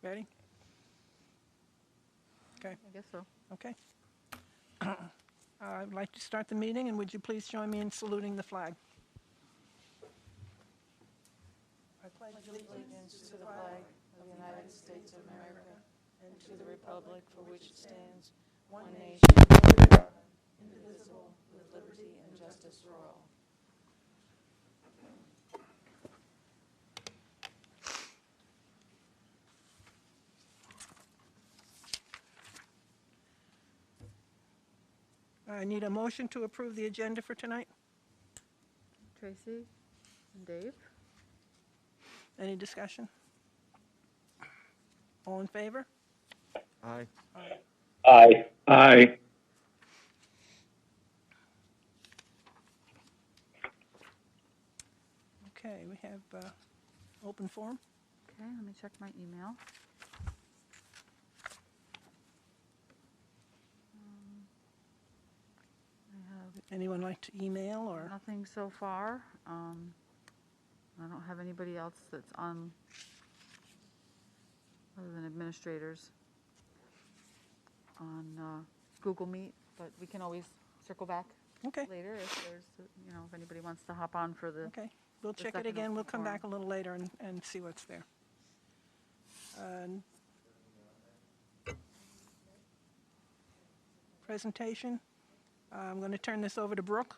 Ready? Okay. I guess so. Okay. I'd like to start the meeting, and would you please join me in saluting the flag? I pledge Allegiance to the flag of the United States of America and to the republic for which it stands, one nation, under God, indivisible, with liberty and justice for all. I need a motion to approve the agenda for tonight. Tracy and Dave? Any discussion? All in favor? Aye. Aye. Aye. Okay, we have open forum. Okay, let me check my email. I have Anyone like to email or? nothing so far. I don't have anybody else that's on, other than administrators, on Google Meet, but we can always circle back Okay, later if there's, if anybody wants to hop on for the, okay. We'll The check it second again. open We'll come forum. back a little later and see what's there. Presentation. I'm going to turn this over to Brooke.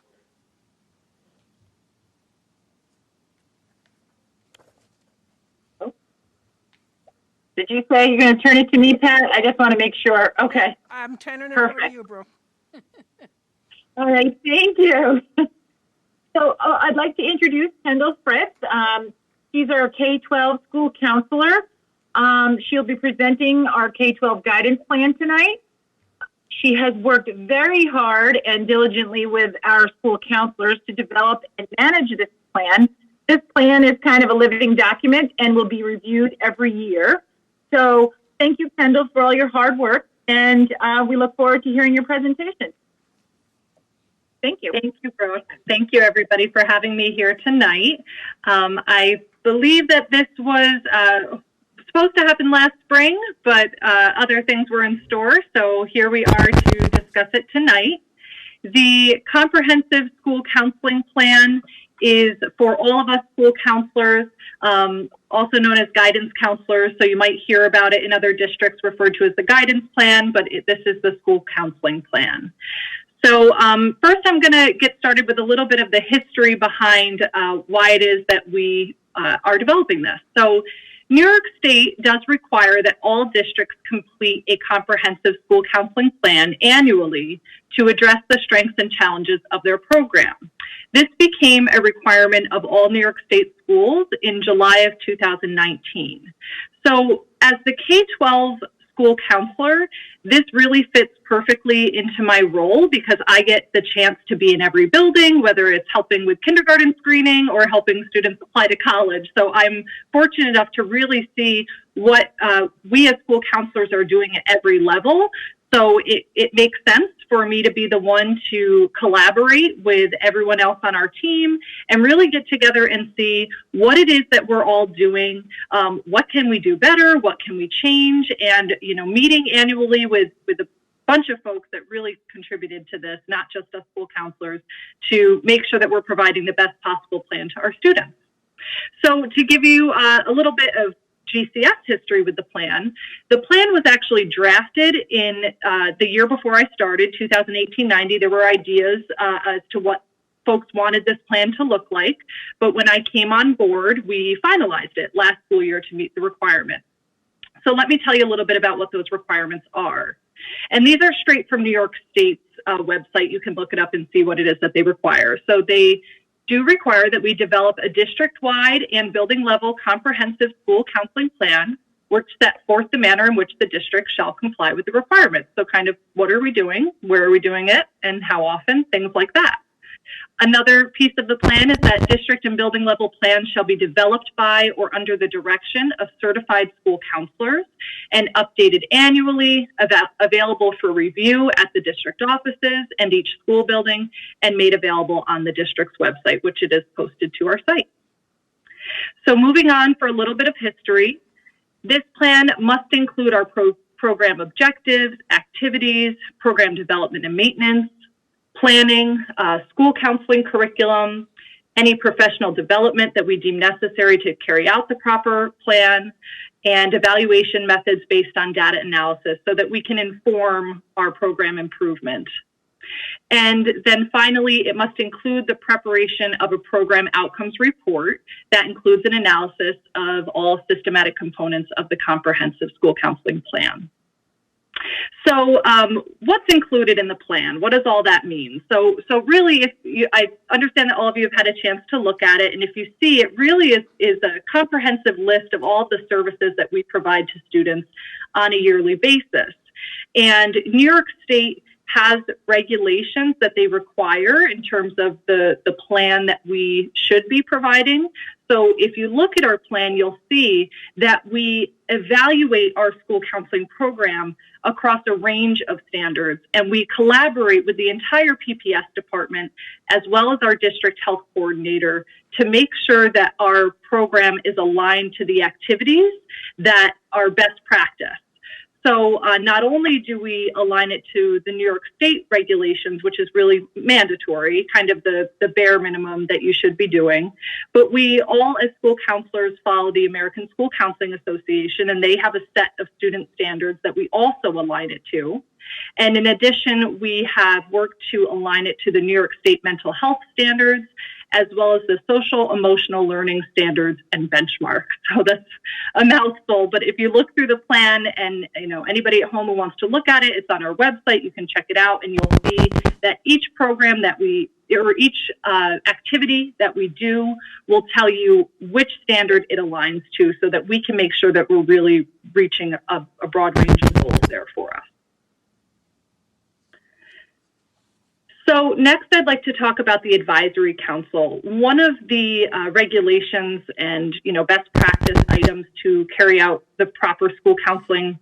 Did you say you're going to turn it to me, Pat? I just want to make sure. Okay. I'm turning it over to Perfect. you, Brooke. All right. Thank you. So I'd like to introduce Kendall Fritz. She's our K-12 school counselor. She'll be presenting our K-12 guidance plan tonight. She has worked very hard and diligently with our school counselors to develop and manage this plan. This plan is kind of a living document and will be reviewed every year. So thank you, Kendall, for all your hard work, and we look forward to hearing your presentation. Thank you. Thank you, Brooke. Thank you, everybody, for having me here tonight. I believe that this was supposed to happen last spring, but other things were in store, so here we are to discuss it tonight. The Comprehensive School Counseling Plan is for all of us school counselors, also known as guidance counselors, so you might hear about it in other districts referred to as the guidance plan, but this is the school counseling plan. So first I'm going to get started with a little bit of the history behind why it is that we are developing this. So New York State does require that all districts complete a comprehensive school counseling plan annually to address the strengths and challenges of their program. This became a requirement of all New York State schools in July of 2019. So as the K-12 school counselor, this really fits perfectly into my role because I get the chance to be in every building, whether it's helping with kindergarten screening or helping students apply to college. So I'm fortunate enough to really see what we as school counselors are doing at every level. So it makes sense for me to be the one to collaborate with everyone else on our team and really get together and see what it is that we're all doing, what can we do better, what can we change, and meeting annually with a bunch of folks that really contributed to this, not just us school counselors, to make sure that we're providing the best possible plan to our students. So to give you a little bit of GCS history with the plan was actually drafted in the year before I started, 2018-90. There were ideas as to what folks wanted this plan to look like, but when I came on board, we finalized it last school year to meet the requirements. So let me tell you a little bit about what those requirements are. And these are straight from New York State's website. You can look it up and see what it is that they require. So they do require that we develop a district-wide and building-level comprehensive school counseling plan, which set forth the manner in which the district shall comply with the requirements. So kind of what are we doing, where are we doing it, and how often, things like that. Another piece of the plan is that district and building level plans shall be developed by or under the direction of certified school counselors and updated annually, available for review at the district offices and each school building, and made available on the district's website, which it is posted to our site. So moving on for a little bit of history. This plan must include our program objectives, activities, program development and maintenance, planning, school counseling curriculum, any professional development that we deem necessary to carry out the proper plan, and evaluation methods based on data analysis so that we can inform our program improvement. And then finally, it must include the preparation of a program outcomes report that includes an analysis of all systematic components of the comprehensive school counseling plan. So what's included in the plan? What does all that mean? So really, I understand that all of you have had a chance to look at it, and if you see, it really is a comprehensive list of all the services that we provide to students on a yearly basis. And New York State has regulations that they require in terms of the plan that we should be providing. So if you look at our plan, you'll see that we evaluate our school counseling program across a range of standards, and we collaborate with the entire PPS department as well as our district health coordinator to make sure that our program is aligned to the activities that are best practice. So not only do we align it to the New York State regulations, which is really mandatory, kind of the bare minimum that you should be doing, but we all as school counselors follow the American School Counseling Association, and they have a set of student standards that we also align it to. And in addition, we have worked to align it to the New York State mental health standards, as well as the social emotional learning standards and benchmark. So that's a mouthful, but if you look through the plan, and anybody at home who wants to look at it, it's on our website, you can check it out, and you'll see that each program that or each activity that we do will tell you which standard it aligns to so that we can make sure that we're really reaching a broad range of goals there for us. So next, I'd like to talk about the Advisory Council. One of the regulations and best practice items to carry out the proper school counseling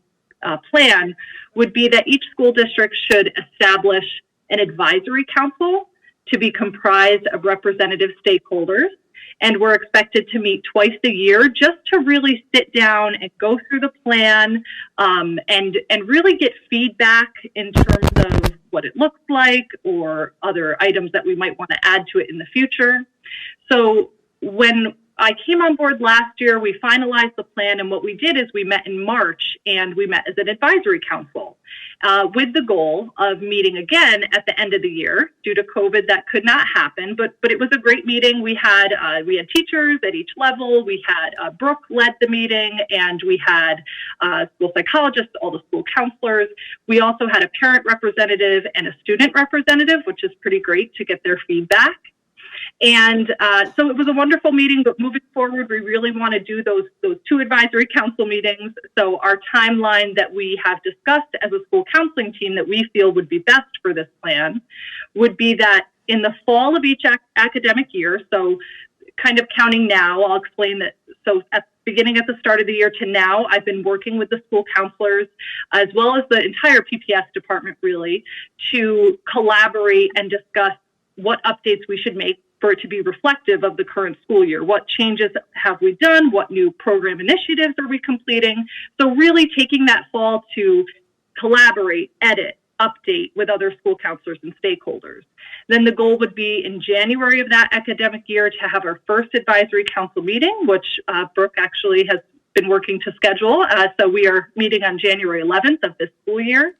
plan would be that each school district should establish an advisory council to be comprised of representative stakeholders. And we're expected to meet twice a year just to really sit down and go through the plan and really get feedback in terms of what it looks like or other items that we might want to add to it in the future. So when I came on board last year, we finalized the plan, and what we did is we met in March, and we met as an advisory council with the goal of meeting again at the end of the year. Due to COVID, that could not happen, but it was a great meeting. We had teachers at each level. We had Brooke led the meeting, and we had school psychologists, all the school counselors. We also had a parent representative and a student representative, which is pretty great to get their feedback. And so it was a wonderful meeting, but moving forward, we really want to do those two advisory council meetings. So our timeline that we have discussed as a school counseling team that we feel would be best for this plan would be that in the fall of each academic year, so kind of counting now, I'll explain that. So beginning at the start of the year to now, I've been working with the school counselors as well as the entire PPS department really to collaborate and discuss what updates we should make for it to be reflective of the current school year. What changes have we done? What new program initiatives are we completing? So really taking that fall to collaborate, edit, update with other school counselors and stakeholders. Then the goal would be in January of that academic year to have our first advisory council meeting, which Brooke actually has been working to schedule. So we are meeting on January 11th of this school year.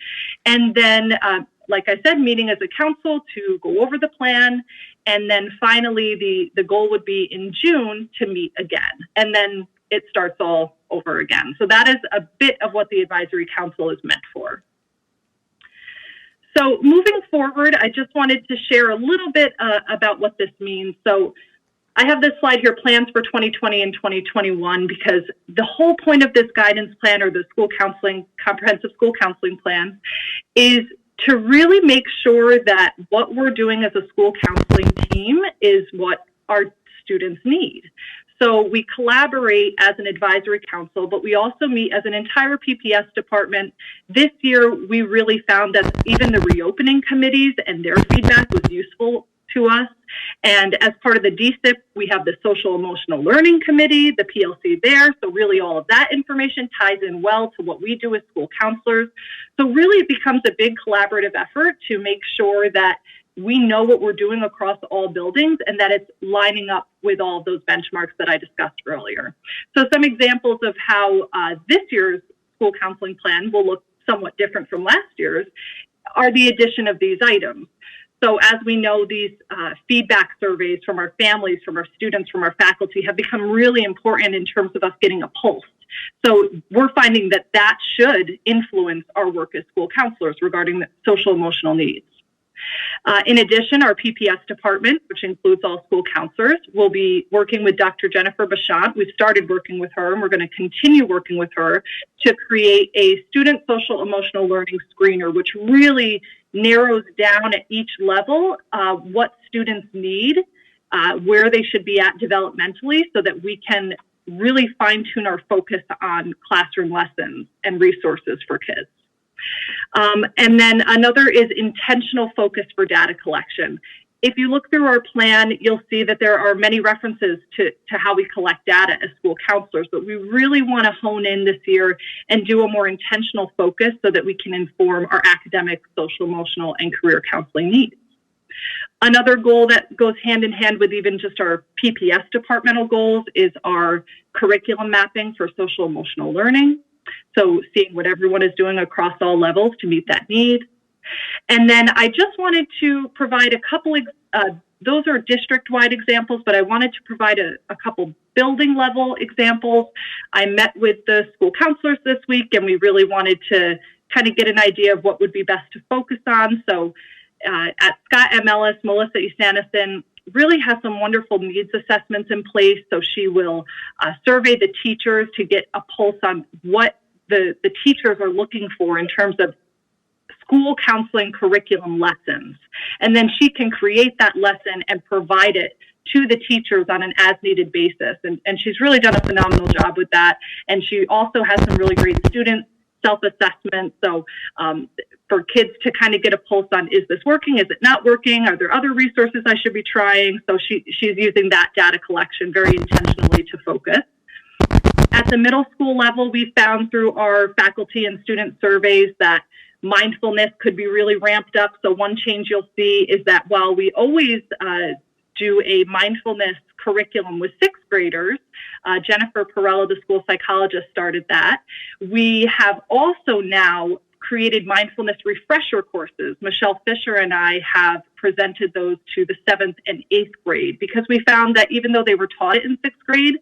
And then, like I said, meeting as a council to go over the plan. And then finally, the goal would be in June to meet again. And then it starts all over again. So that is a bit of what the advisory council is meant for. So moving forward, I just wanted to share a little bit about what this means. So I have this slide here, plans for 2020 and 2021, because the whole point of this guidance plan or the school counseling, comprehensive school counseling plan is to really make sure that what we're doing as a school counseling team is what our students need. So we collaborate as an advisory council, but we also meet as an entire PPS department. This year, we really found that even the reopening committees and their feedback was useful to us. And as part of the DSIP, we have the Social Emotional Learning Committee, the PLC there. So really all of that information ties in well to what we do as school counselors. So really it becomes a big collaborative effort to make sure that we know what we're doing across all buildings and that it's lining up with all of those benchmarks that I discussed earlier. So some examples of how this year's school counseling plan will look somewhat different from last year's are the addition of these items. So as we know, these feedback surveys from our families, from our students, from our faculty have become really important in terms of us getting a pulse. So we're finding that that should influence our work as school counselors regarding the social emotional needs. In addition, our PPS department, which includes all school counselors, will be working with Dr. Jennifer Bachant. We've started working with her, and we're going to continue working with her to create a student social emotional learning screener, which really narrows down at each level what students need, where they should be at developmentally, so that we can really fine-tune our focus on classroom lessons and resources for kids. And then another is intentional focus for data collection. If you look through our plan, you'll see that there are many references to how we collect data as school counselors, but we really want to hone in this year and do a more intentional focus so that we can inform our academic, social, emotional, and career counseling needs. Another goal that goes hand in hand with even just our PPS departmental goals is our curriculum mapping for social emotional learning. So seeing what everyone is doing across all levels to meet that need. And then I just wanted to provide a couple of, those are district-wide examples, but I wanted to provide a couple building level examples. I met with the school counselors this week, and we really wanted to kind of get an idea of what would be best to focus on. So at Scott M. Ellis, Melissa Esanison really has some wonderful needs assessments in place. So she will survey the teachers to get a pulse on what the teachers are looking for in terms of school counseling curriculum lessons. And then she can create that lesson and provide it to the teachers on an as-needed basis. And she's really done a phenomenal job with that. And she also has some really great student self-assessment. So for kids to kind of get a pulse on, is this working? Is it not working? Are there other resources I should be trying? So she's using that data collection very intentionally to focus. At the middle school level, we found through our faculty and student surveys that mindfulness could be really ramped up. So one change you'll see is that while we always do a mindfulness curriculum with sixth graders, Jennifer Perella, the school psychologist, started that. We have also now created mindfulness refresher courses. Michelle Fisher and I have presented those to the 7th and 8th grade because we found that even though they were taught it in 6th grade,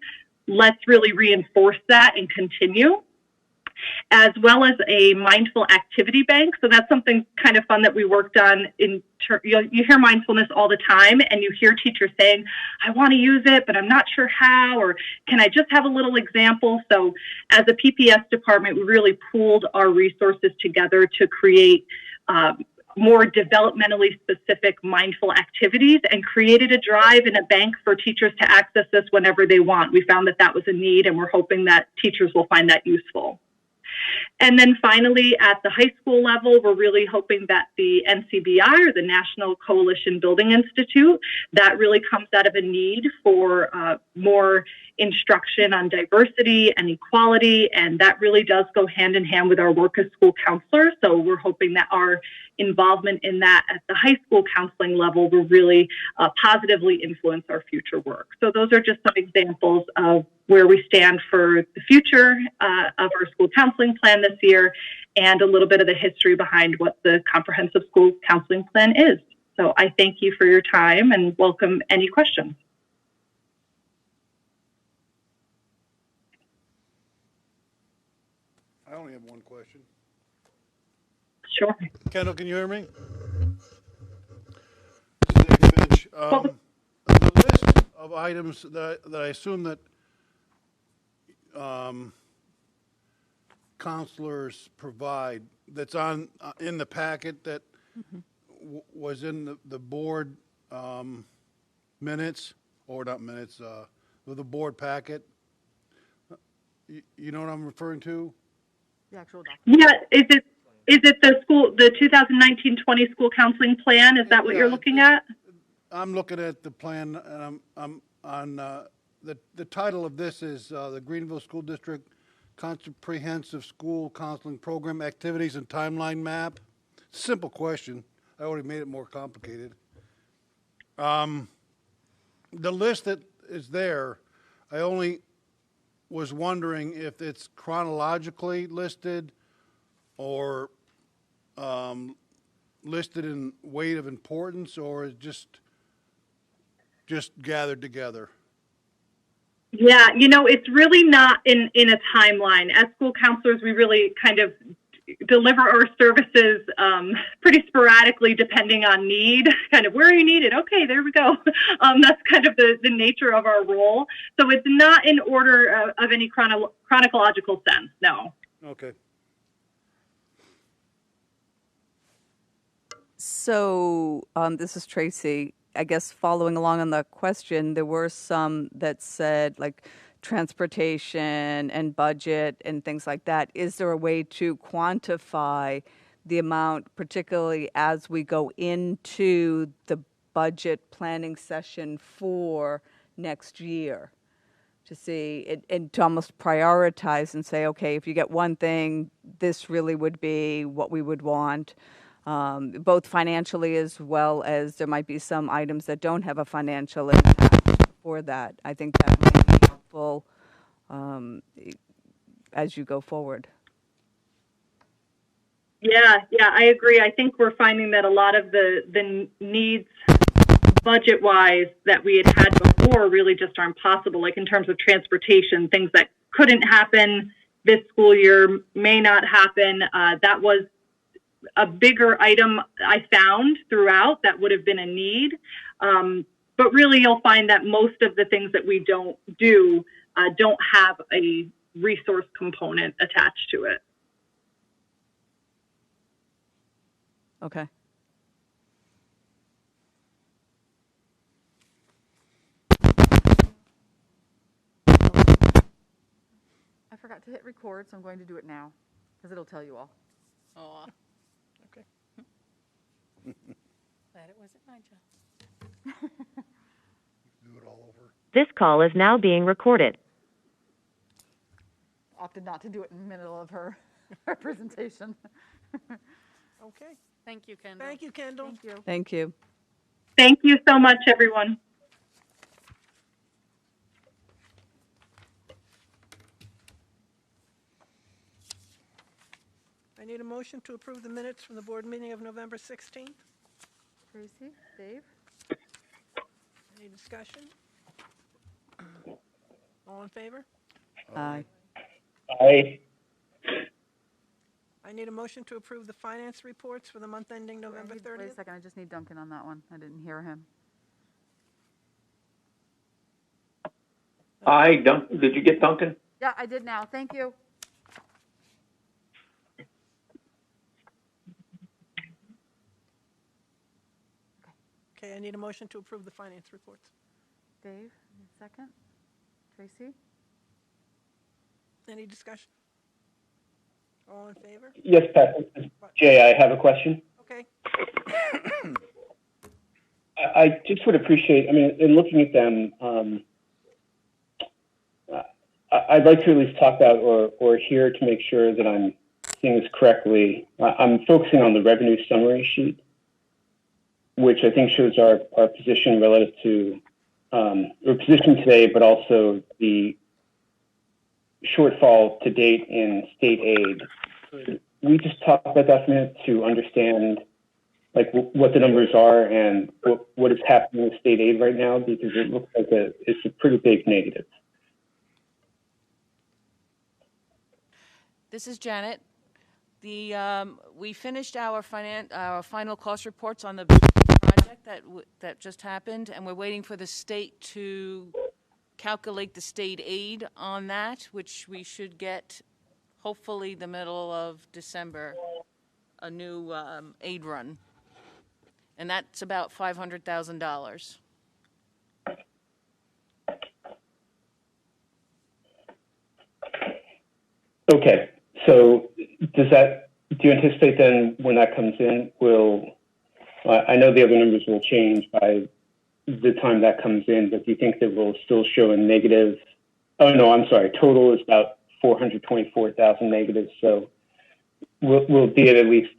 let's really reinforce that and continue, as well as a mindful activity bank. So that's something kind of fun that we worked on. You hear mindfulness all the time, and you hear teachers saying, I want to use it, but I'm not sure how, or can I just have a little example? So as a PPS department, we really pooled our resources together to create more developmentally specific mindful activities and created a drive and a bank for teachers to access this whenever they want. We found that that was a need, and we're hoping that teachers will find that useful. And then finally, at the high school level, we're really hoping that the NCBI, or the National Coalition Building Institute, that really comes out of a need for more instruction on diversity and equality, and that really does go hand in hand with our work as school counselors. So we're hoping that our involvement in that at the high school counseling level will really positively influence our future work. So those are just some examples of where we stand for the future of our school counseling plan this year, and a little bit of the history behind what the comprehensive school counseling plan is. So I thank you for your time and welcome any questions. I only have one question. Sure. Kendall, can you hear me? This is Dave Finch. The list of items that I assume that counselors provide, that's on in the packet that was in the board minutes, or not minutes, the board packet. You know what I'm referring to? The actual document. Yeah, is it the 2019-20 school counseling plan? Is that what you're looking at? I'm looking at the plan, and I'm on, the title of this is the Greenville School District Comprehensive School Counseling Program Activities and Timeline Map. Simple question. I already made it more complicated. The list that is there, I only was wondering if it's chronologically listed or listed in weight of importance, or is just gathered together. Yeah, it's really not in a timeline. As school counselors, we really kind of deliver our services pretty sporadically depending on need, kind of where you need it. Okay, there we go. That's kind of the nature of our role. So it's not in order of any chronological sense, no. Okay. So this is Tracy. I guess following along on the question, there were some that said like transportation and budget and things like that. Is there a way to quantify the amount, particularly as we go into the budget planning session for next year? To see it and to almost prioritize and say, okay, if you get one thing, this really would be what we would want. Both financially as well as there might be some items that don't have a financial impact for that. I think that might be helpful as you go forward. Yeah, I agree. I think we're finding that a lot of the needs budget-wise that we had before really just aren't possible, like in terms of transportation, things that couldn't happen this school year may not happen. That was a bigger item I found throughout that would have been a need. But really you'll find that most of the things that we don't do don't have a resource component attached to it. Okay. I forgot to hit record, so I'm going to do it now because it'll tell you all. Aw, Okay. glad it wasn't my job. Do it all over. This call is now being recorded. Opted not to do it in the middle of her, her presentation. Okay. Thank you, Kendall. Thank you, Kendall. Thank you. Thank you. Thank you so much, everyone. I need a motion to approve the minutes from the board meeting of November 16th. Tracy, Dave, Any discussion? All in favor? Aye. Aye. I need a motion to approve the finance reports for the month ending November wait a 30th. second. I just need Duncan on that one. I didn't hear him. Aye. Did you get Duncan? Yeah, I did now. Thank you. Okay, I need a motion to approve the finance reports. Dave, second. Tracy, Any discussion? All in favor? Yes, Pat. This is Jay, I have a question. Okay. I just would appreciate, I mean, in looking at them, I'd like to at least talk about or hear to make sure that I'm seeing this correctly. I'm focusing on the revenue summary sheet, which I think shows our position relative to our position today, but also the shortfall to date in state aid. Could we just talk about that for a minute to understand like what the numbers are and what is happening with state aid right now? Because it looks like it's a pretty big negative. This is Janet. We finished our final cost reports on the project that just happened, and we're waiting for the state to calculate the state aid on that, which we should get hopefully the middle of December, a new aid run, and that's about $500,000. Okay, so do you anticipate then when that comes in, I know the other numbers will change by the time that comes in, but do you think that we'll still show a negative? Oh, no, I'm sorry. Total is about 424,000 negative. So we'll be at least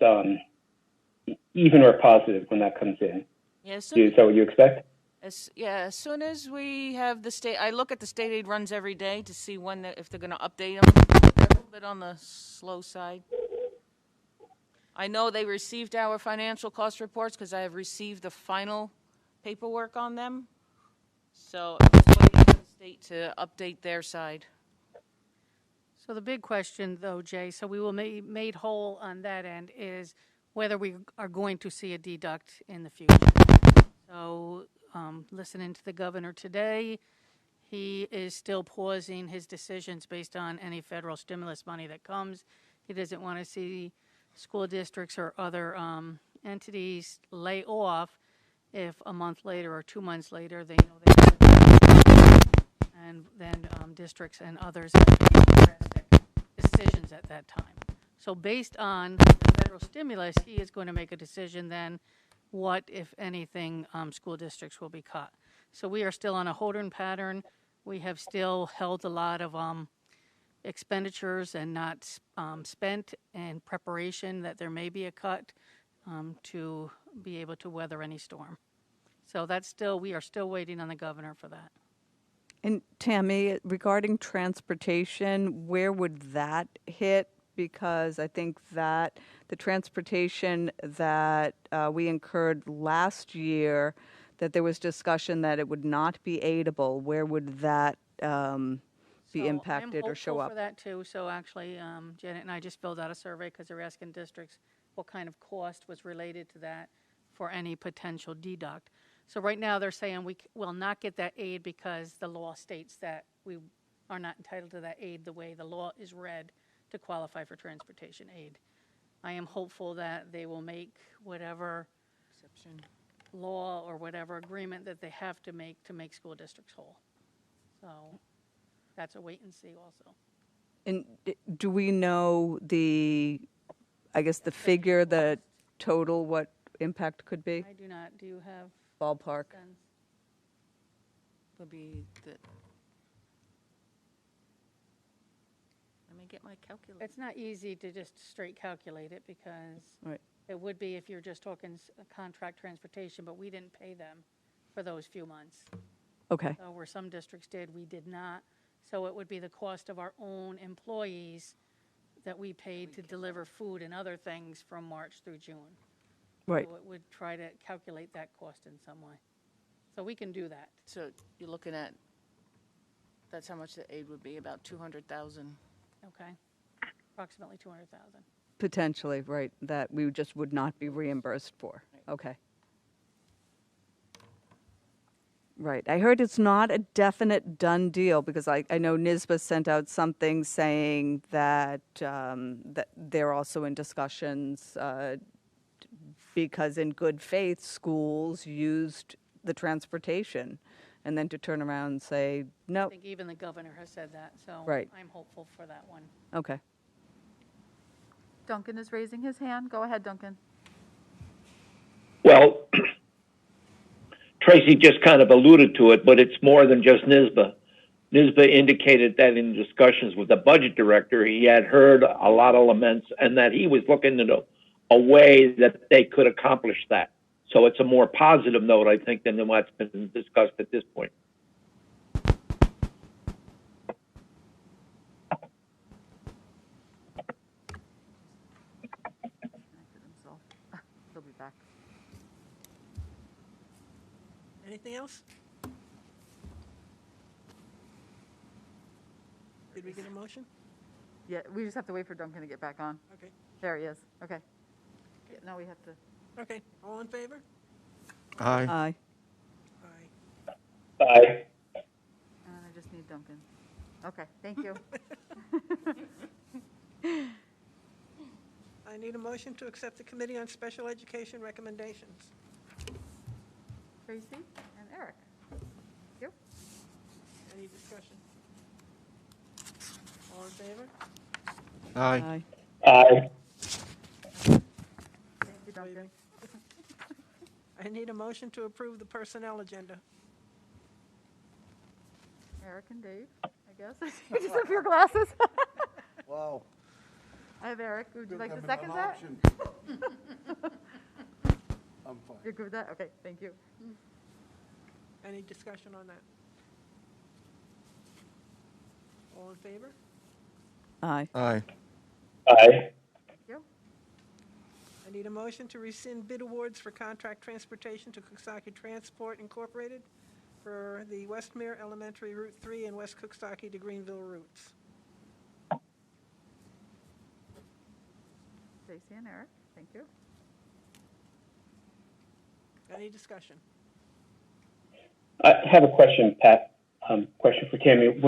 even or positive when that comes in. Yeah, so, Is that what you expect? as soon as we have the state, I look at the state aid runs every day to see when if they're going to update them. They're a little bit on the slow side. I know they received our financial cost reports because I have received the final paperwork on them. So I'm just waiting for the state to update their side. So the big question, though, Jay, so we will be made whole on that end, is whether we are going to see a deduct in the future. So listening to the governor today, he is still pausing his decisions based on any federal stimulus money that comes. He doesn't want to see school districts or other entities lay off if a month later or 2 months later they know they and then districts and others have drastic decisions at that time. So based on the federal stimulus, he is going to make a decision then what, if anything, school districts will be cut. So we are still on a holding pattern. We have still held a lot of expenditures and not spent in preparation that there may be a cut to be able to weather any storm. So that's still, we are still waiting on the governor for that. And Tammy, regarding transportation, where would that hit? Because I think that the transportation that we incurred last year, that there was discussion that it would not be aidable. Where would that be impacted or show I'm hopeful up? for that too. So actually, Janet and I just filled out a survey because they're asking districts what kind of cost was related to that for any potential deduct. So right now they're saying we will not get that aid because the law states that we are not entitled to that aid the way the law is read to qualify for transportation aid. I am hopeful that they will make whatever law or whatever agreement that they have to make school districts whole. So that's a wait and see also. And do we know the figure, the total, what impact could be? I do not. Do you have Ballpark. sense? Would be the. Let me get my calculator. It's not easy to just straight calculate it because Right. it would be if you're just talking contract transportation, but we didn't pay them for those few months. Okay. So where some districts did, we did not. So it would be the cost of our own employees that we paid to deliver food and other things from March through June. Right. So it would try to calculate that cost in some way. So we can do that. So you're looking at, that's how much the aid would be, about 200,000. Okay? Approximately 200,000. Potentially, right, that we just would not be reimbursed for. Okay. Right. I heard it's not a definite done deal because I know NISBA sent out something saying that that they're also in discussions because in good faith schools used the transportation and then to turn around and say, I no, think even the governor has said that, so Right. I'm hopeful for that one. okay. Duncan is raising his hand. Go ahead, Duncan. Well, Tracy just kind of alluded to it, but it's more than just NISBA. NISBA indicated that in discussions with the budget director, he had heard a lot of laments and that he was looking into a way that they could accomplish that. So it's a more positive note, I think, than what's been discussed at this point. Connected himself. He'll be back. Anything else? Did we get a motion? Yeah, we just have to wait for Duncan to get back on. Okay. There he is. Okay. Yeah, now we have to. Okay, all in favor? Aye. Aye. Aye. Aye. And I just need Duncan. Okay, thank you. I need a motion to accept the Committee on Special Education recommendations. Tracy and Eric. You? Any discussion? All in favor? Aye. Aye. Thank you, Duncan. I need a motion to approve the personnel agenda. Eric and Dave, I guess. You just have your glasses. Wow. I have Eric. Would you like to Give them second an that? option. I'm fine. You're good with that? Okay, thank you. Any discussion on that? All in favor? Aye. Aye. Aye. Thank you. I need a motion to rescind bid awards for contract transportation to Cooksaki Transport Incorporated for the Westmere Elementary Route 3 and West Cooksaki to Greenville routes. Tracy and Eric, thank you. Any discussion? I have a question, Pat. Question for Tammy.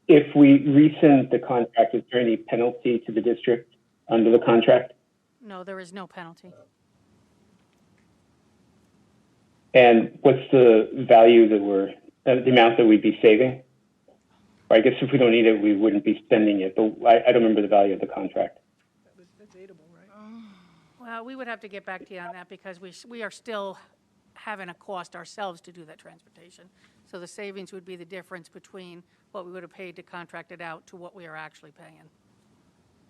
If we rescind the contract, is there any penalty to the district under the contract? No, there is no penalty. And what's the value the amount that we'd be saving? Or I guess if we don't need it, we wouldn't be spending it, but I don't remember the value of the contract. That's aidable, right? Well, we would have to get back to you on that because we are still having a cost ourselves to do that transportation. So the savings would be the difference between what we would have paid to contract it out to what we are actually paying.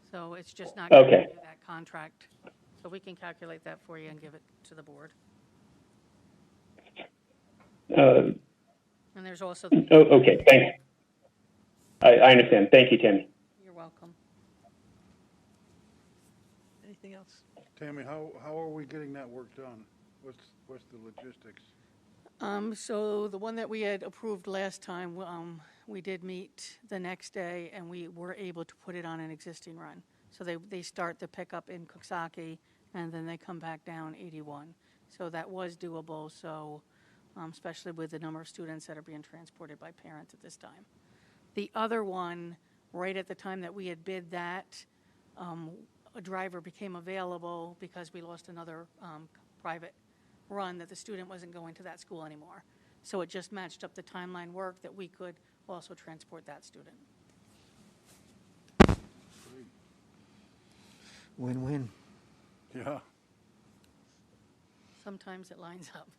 So it's just not going to Okay. do that contract. So we can calculate that for you and give it to the board. And there's also, Okay, thanks. I understand. Thank you, Tammy. you're welcome. Anything else? Tammy, how are we getting that work done? What's the logistics? So the one that we had approved last time, we did meet the next day and we were able to put it on an existing run. So they start the pickup in Cooksaki and then they come back down 81. So that was doable, so especially with the number of students that are being transported by parents at this time. The other one, right at the time that we had bid that, a driver became available because we lost another private run that the student wasn't going to that school anymore. So it just matched up the timeline work that we could also transport that student. Win-win. Yeah. Sometimes it lines up.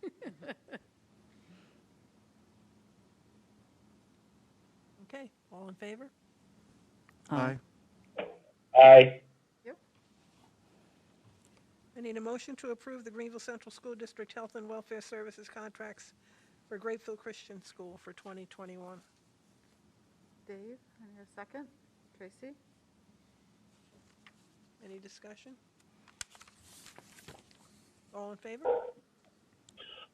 Okay, all in favor? Aye. Aye. I need a motion to approve the Greenville Central School District Health and Welfare Services contracts for Grateful Christian School for 2021. Dave, and your second. Tracy? Any discussion? All in favor?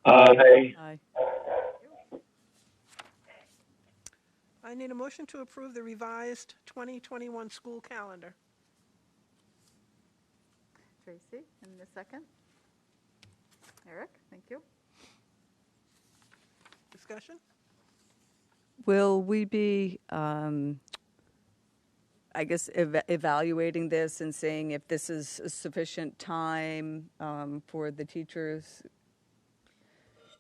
Aye. Aye. I need a motion to approve the revised 2021 school calendar. Tracy, and the second. Eric, thank you. Discussion? Will we be, I guess, evaluating this and seeing if this is sufficient time for the teachers?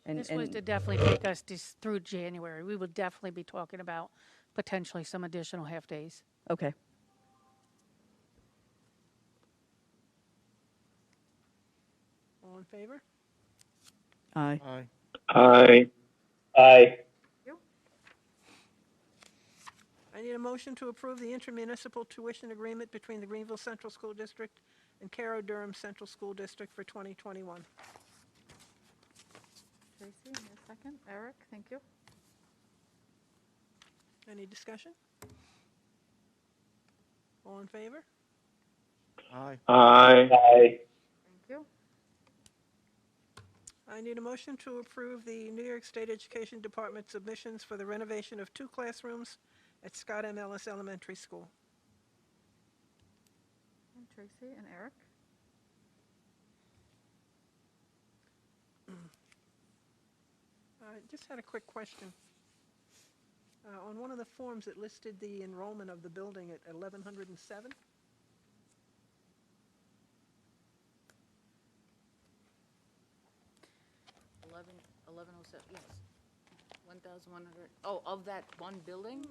This was to definitely take us through January. We would definitely be talking about potentially some additional half-days. Okay. All in favor? Aye. Aye. Aye. Aye. I need a motion to approve the intermunicipal tuition agreement between the Greenville Central School District and Caro Durham Central School District for 2021. Tracy, and your second. Eric, thank you. Any discussion? All in favor? Aye. Aye. Aye. Thank you. I need a motion to approve the New York State Education Department submissions for the renovation of 2 classrooms at Scott M. Ellis Elementary School. And Tracy and Eric. I just had a quick question. On one of the forms, it listed the enrollment of the building at 1,107. Yes. 1,100, oh, of that one building?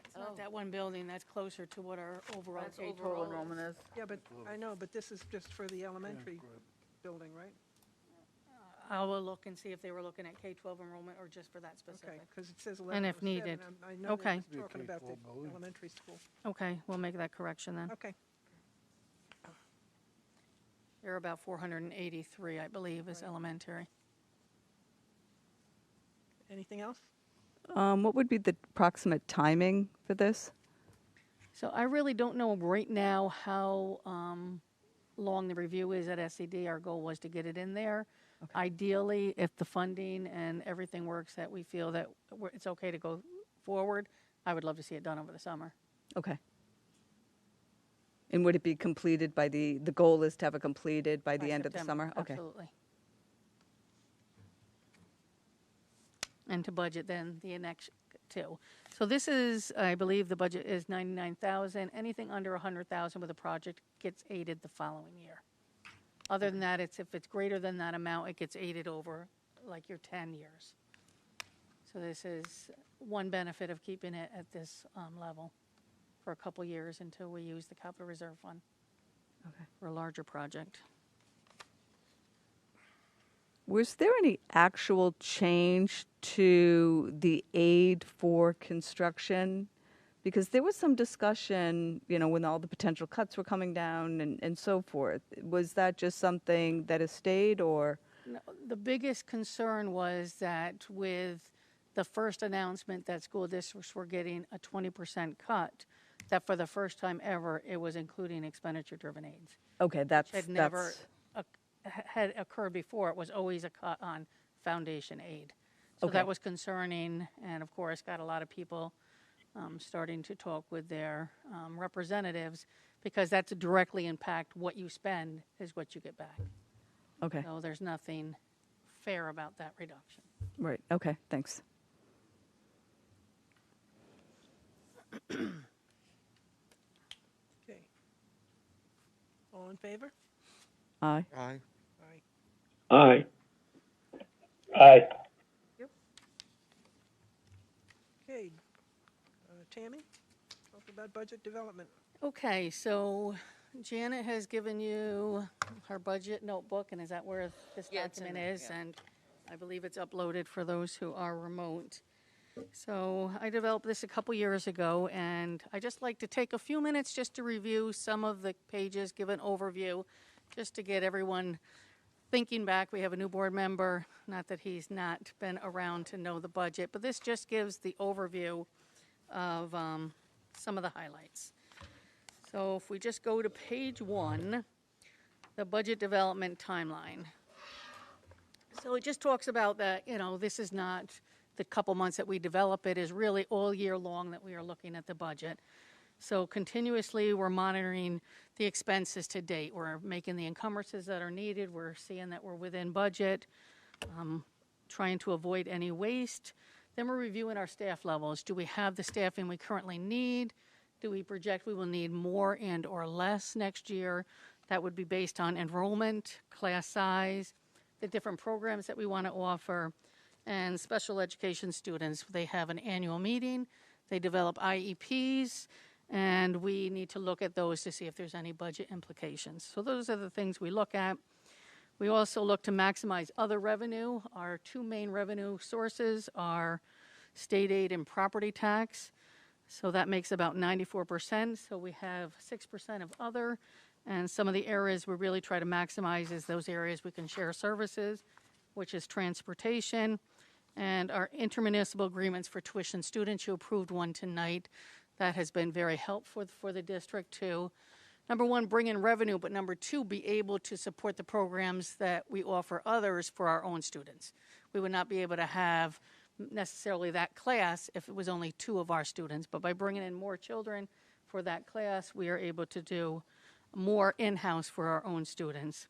It's not that one building, that's closer to what our overall That's K overall. Total enrollment is. Yeah, but I know, but this is just for the elementary building, right? I will look and see if they were looking at K-12 enrollment or just for that Okay, specific. because it says And if 1107. needed. I know Okay. they're talking about the K-12 BOE. elementary school. Okay, we'll make that correction then. Okay. They're about 483, I believe, is elementary. Anything else? What would be the approximate timing for this? So I really don't know right now how long the review is at SED. Our goal was to get it in there. Ideally, if the funding and everything works, that we feel that it's okay to go forward, I would love to see it done over the summer. Okay. And would it be completed by the goal is to have it completed by the end of the September, summer? Okay. Absolutely. And to budget then the next two. So this is, I believe the budget is 99,000. Anything under 100,000 with a project gets aided the following year. Other than that, if it's greater than that amount, it gets aided over like your 10 years. So this is one benefit of keeping it at this level for a couple years until we use the capital reserve fund for a larger project. Was there any actual change to the aid for construction? Because there was some discussion, when all the potential cuts were coming down and so forth. Was that just something that has stayed, or? No, the biggest concern was that with the first announcement that school districts were getting a 20% cut, that for the first time ever, it was including expenditure-driven aids. Okay, Which had never had occurred before. It was always a cut on foundation aid. So Okay. that was concerning, and of course, got a lot of people starting to talk with their representatives, because that's directly impact what you spend is what you get back. Okay, So there's nothing fair about that reduction. right, okay, thanks. Okay. All in favor? Aye. Aye. Aye. Aye. Aye. Okay. Tammy, talk about budget development. Okay, so Janet has given you her budget notebook, and is that where this Yeah, it's in document there, is? yeah. And I believe it's uploaded for those who are remote. So I developed this a couple years ago, and I just like to take a few minutes just to review some of the pages, give an overview, just to get everyone thinking back. We have a new board member, not that he's not been around to know the budget, but this just gives the overview of some of the highlights. So if we just go to page 1, the budget development timeline. So it just talks about that, this is not the couple months that we develop it, is really all year long that we are looking at the budget. So continuously, we're monitoring the expenses to date. We're making the encumbrances that are needed. We're seeing that we're within budget, trying to avoid any waste. Then we're reviewing our staff levels. Do we have the staffing we currently need? Do we project we will need more and or less next year? That would be based on enrollment, class size, the different programs that we want to offer, and special education students. They have an annual meeting. They develop IEPs, and we need to look at those to see if there's any budget implications. So those are the things we look at. We also look to maximize other revenue. Our two main revenue sources are state aid and property tax. So that makes about 94%. So we have 6% of other. And some of the areas we really try to maximize is those areas we can share services, which is transportation, and our intermunicipal agreements for tuition students. You approved one tonight. That has been very helpful for the district to, number one, bring in revenue, but number two, be able to support the programs that we offer others for our own students. We would not be able to have necessarily that class if it was only 2 of our students, but by bringing in more children for that class, we are able to do more in-house for our own students.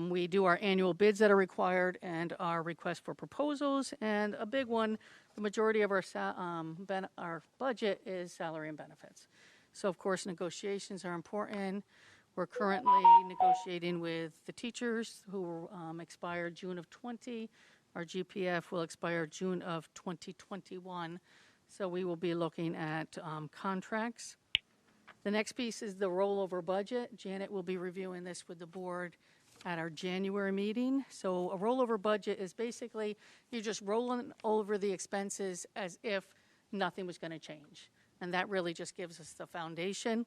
We do our annual bids that are required and our request for proposals, and a big one, the majority of our budget is salary and benefits. So of course negotiations are important. We're currently negotiating with the teachers who expired June of 20. Our GPF will expire June of 2021. So we will be looking at contracts. The next piece is the rollover budget. Janet will be reviewing this with the board at our January meeting. So a rollover budget is basically, you're just rolling over the expenses as if nothing was going to change. And that really just gives us the foundation.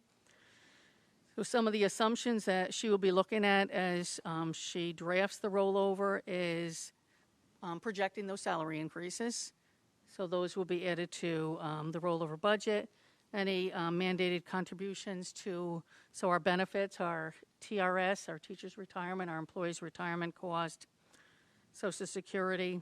So some of the assumptions that she will be looking at as she drafts the rollover is projecting those salary increases. So those will be added to the rollover budget. Any mandated contributions to, so our benefits, our TRS, our teachers' retirement, our employees' retirement cost, Social Security,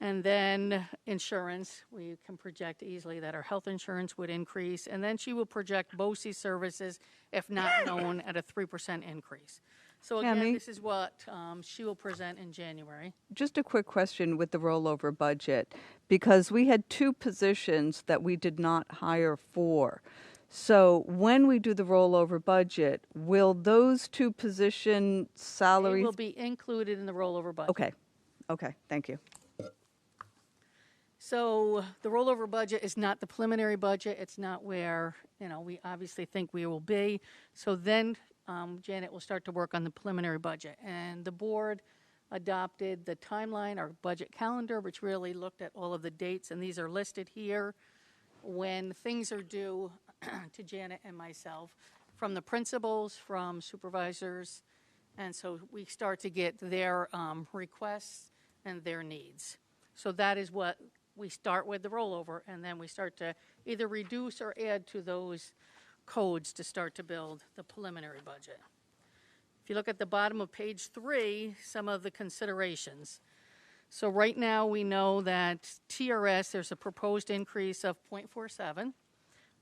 and then insurance. We can project easily that our health insurance would increase. And then she will project BOCE services, if not known, at a 3% increase. So again, Tammy? this is what she will present in January. Just a quick question with the rollover budget, because we had 2 positions that we did not hire for. So when we do the rollover budget, will those 2 position They salaries? will be included in the rollover budget. Okay, thank you. So the rollover budget is not the preliminary budget. It's not where, we obviously think we will be. So then Janet will start to work on the preliminary budget. And the board adopted the timeline, our budget calendar, which really looked at all of the dates, and these are listed here when things are due to Janet and myself from the principals, from supervisors, and so we start to get their requests and their needs. So that is what we start with the rollover, and then we start to either reduce or add to those codes to start to build the preliminary budget. If you look at the bottom of page 3, some of the considerations. So right now we know that TRS, there's a proposed increase of 0.47,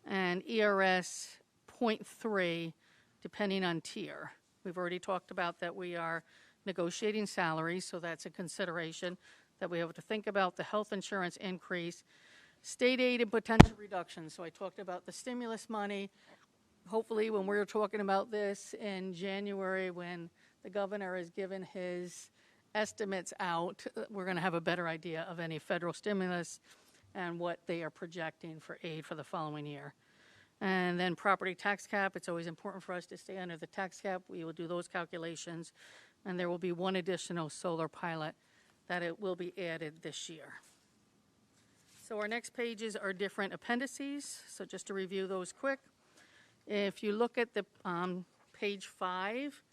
and ERS 0.3, depending on tier. We've already talked about that we are negotiating salaries, so that's a consideration that we have to think about. The health insurance increase, state aid and potential reductions. So I talked about the stimulus money. Hopefully when we're talking about this in January, when the governor has given his estimates out, we're going to have a better idea of any federal stimulus and what they are projecting for aid for the following year. And then property tax cap, it's always important for us to stay under the tax cap. We will do those calculations, and there will be 1 additional solar pilot that it will be added this year. So our next pages are different appendices, so just to review those quick. If you look at the page 5,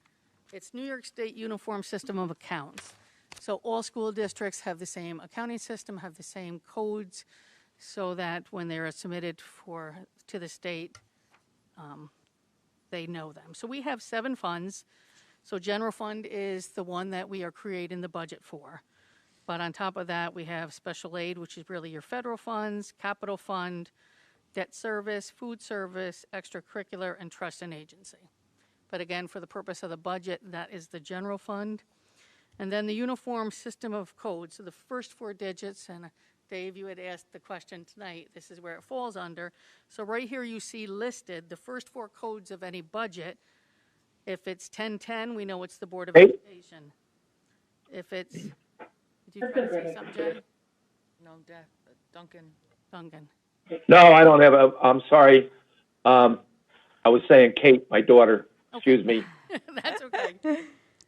it's New York State Uniform System of Accounts. So all school districts have the same accounting system, have the same codes, so that when they're submitted to the state, they know them. So we have 7 funds. So general fund is the one that we are creating the budget for. But on top of that, we have special aid, which is really your federal funds, capital fund, debt service, food service, extracurricular, and trust and agency. But again, for the purpose of the budget, that is the general fund. And then the uniform system of codes. So the first 4 digits, and Dave, you had asked the question tonight, this is where it falls under. So right here you see listed the first 4 codes of any budget. If it's 1010, we know it's the Board of Education. If it's, did you try to say something, Jay? No, Duncan. Duncan. No, I don't have I'm sorry. I was saying Kate, my daughter. Excuse me. That's okay.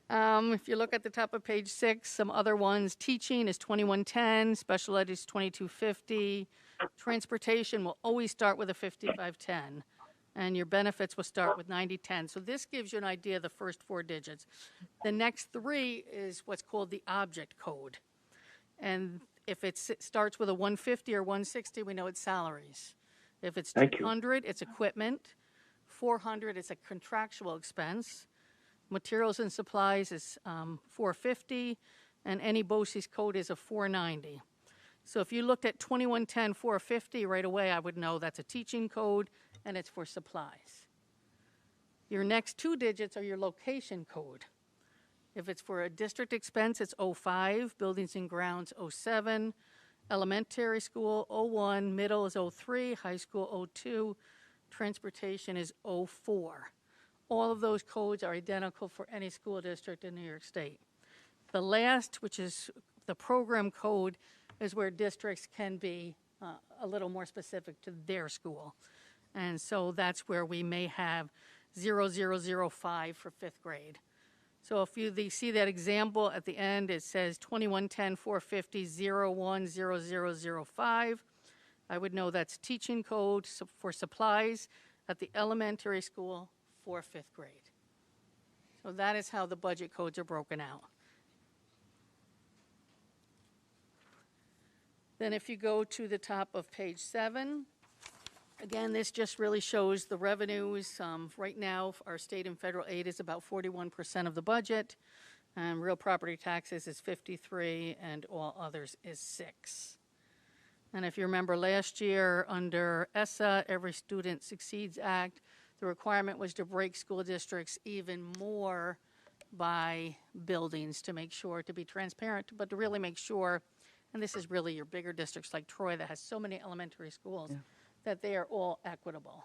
If you look at the top of page 6, some other ones, teaching is 2110, special ed is 2250, transportation will always start with a 5510, and your benefits will start with 9010. So this gives you an idea of the first 4 digits. The next 3 is what's called the object code. And if it starts with a 150 or 160, we know it's salaries. If it's 200, it's equipment. 400, it's a contractual expense. Materials and supplies is 450, and any BOCES code is a 490. So if you looked at 2110 450 right away, I would know that's a teaching code, and it's for supplies. Your next 2 digits are your location code. If it's for a district expense, it's 05, buildings and grounds 07, elementary school 01, middle is 03, high school 02, transportation is 04. All of those codes are identical for any school district in New York State. The last, which is the program code, is where districts can be a little more specific to their school. And so that's where we may have 0005 for 5th grade. So if you see that example at the end, it says 2110-450-010005. I would know that's teaching code for supplies at the elementary school for 5th grade. So that is how the budget codes are broken out. Then if you go to the top of page 7, again, this just really shows the revenues. Right now, our state and federal aid is about 41% of the budget. Real property taxes is 53%, and all others is 6%. And if you remember last year, under ESSA, Every Student Succeeds Act, the requirement was to break school districts even more by buildings to make sure, to be transparent, but to really make sure, and this is really your bigger districts like Troy that has so many elementary schools, that they are all equitable.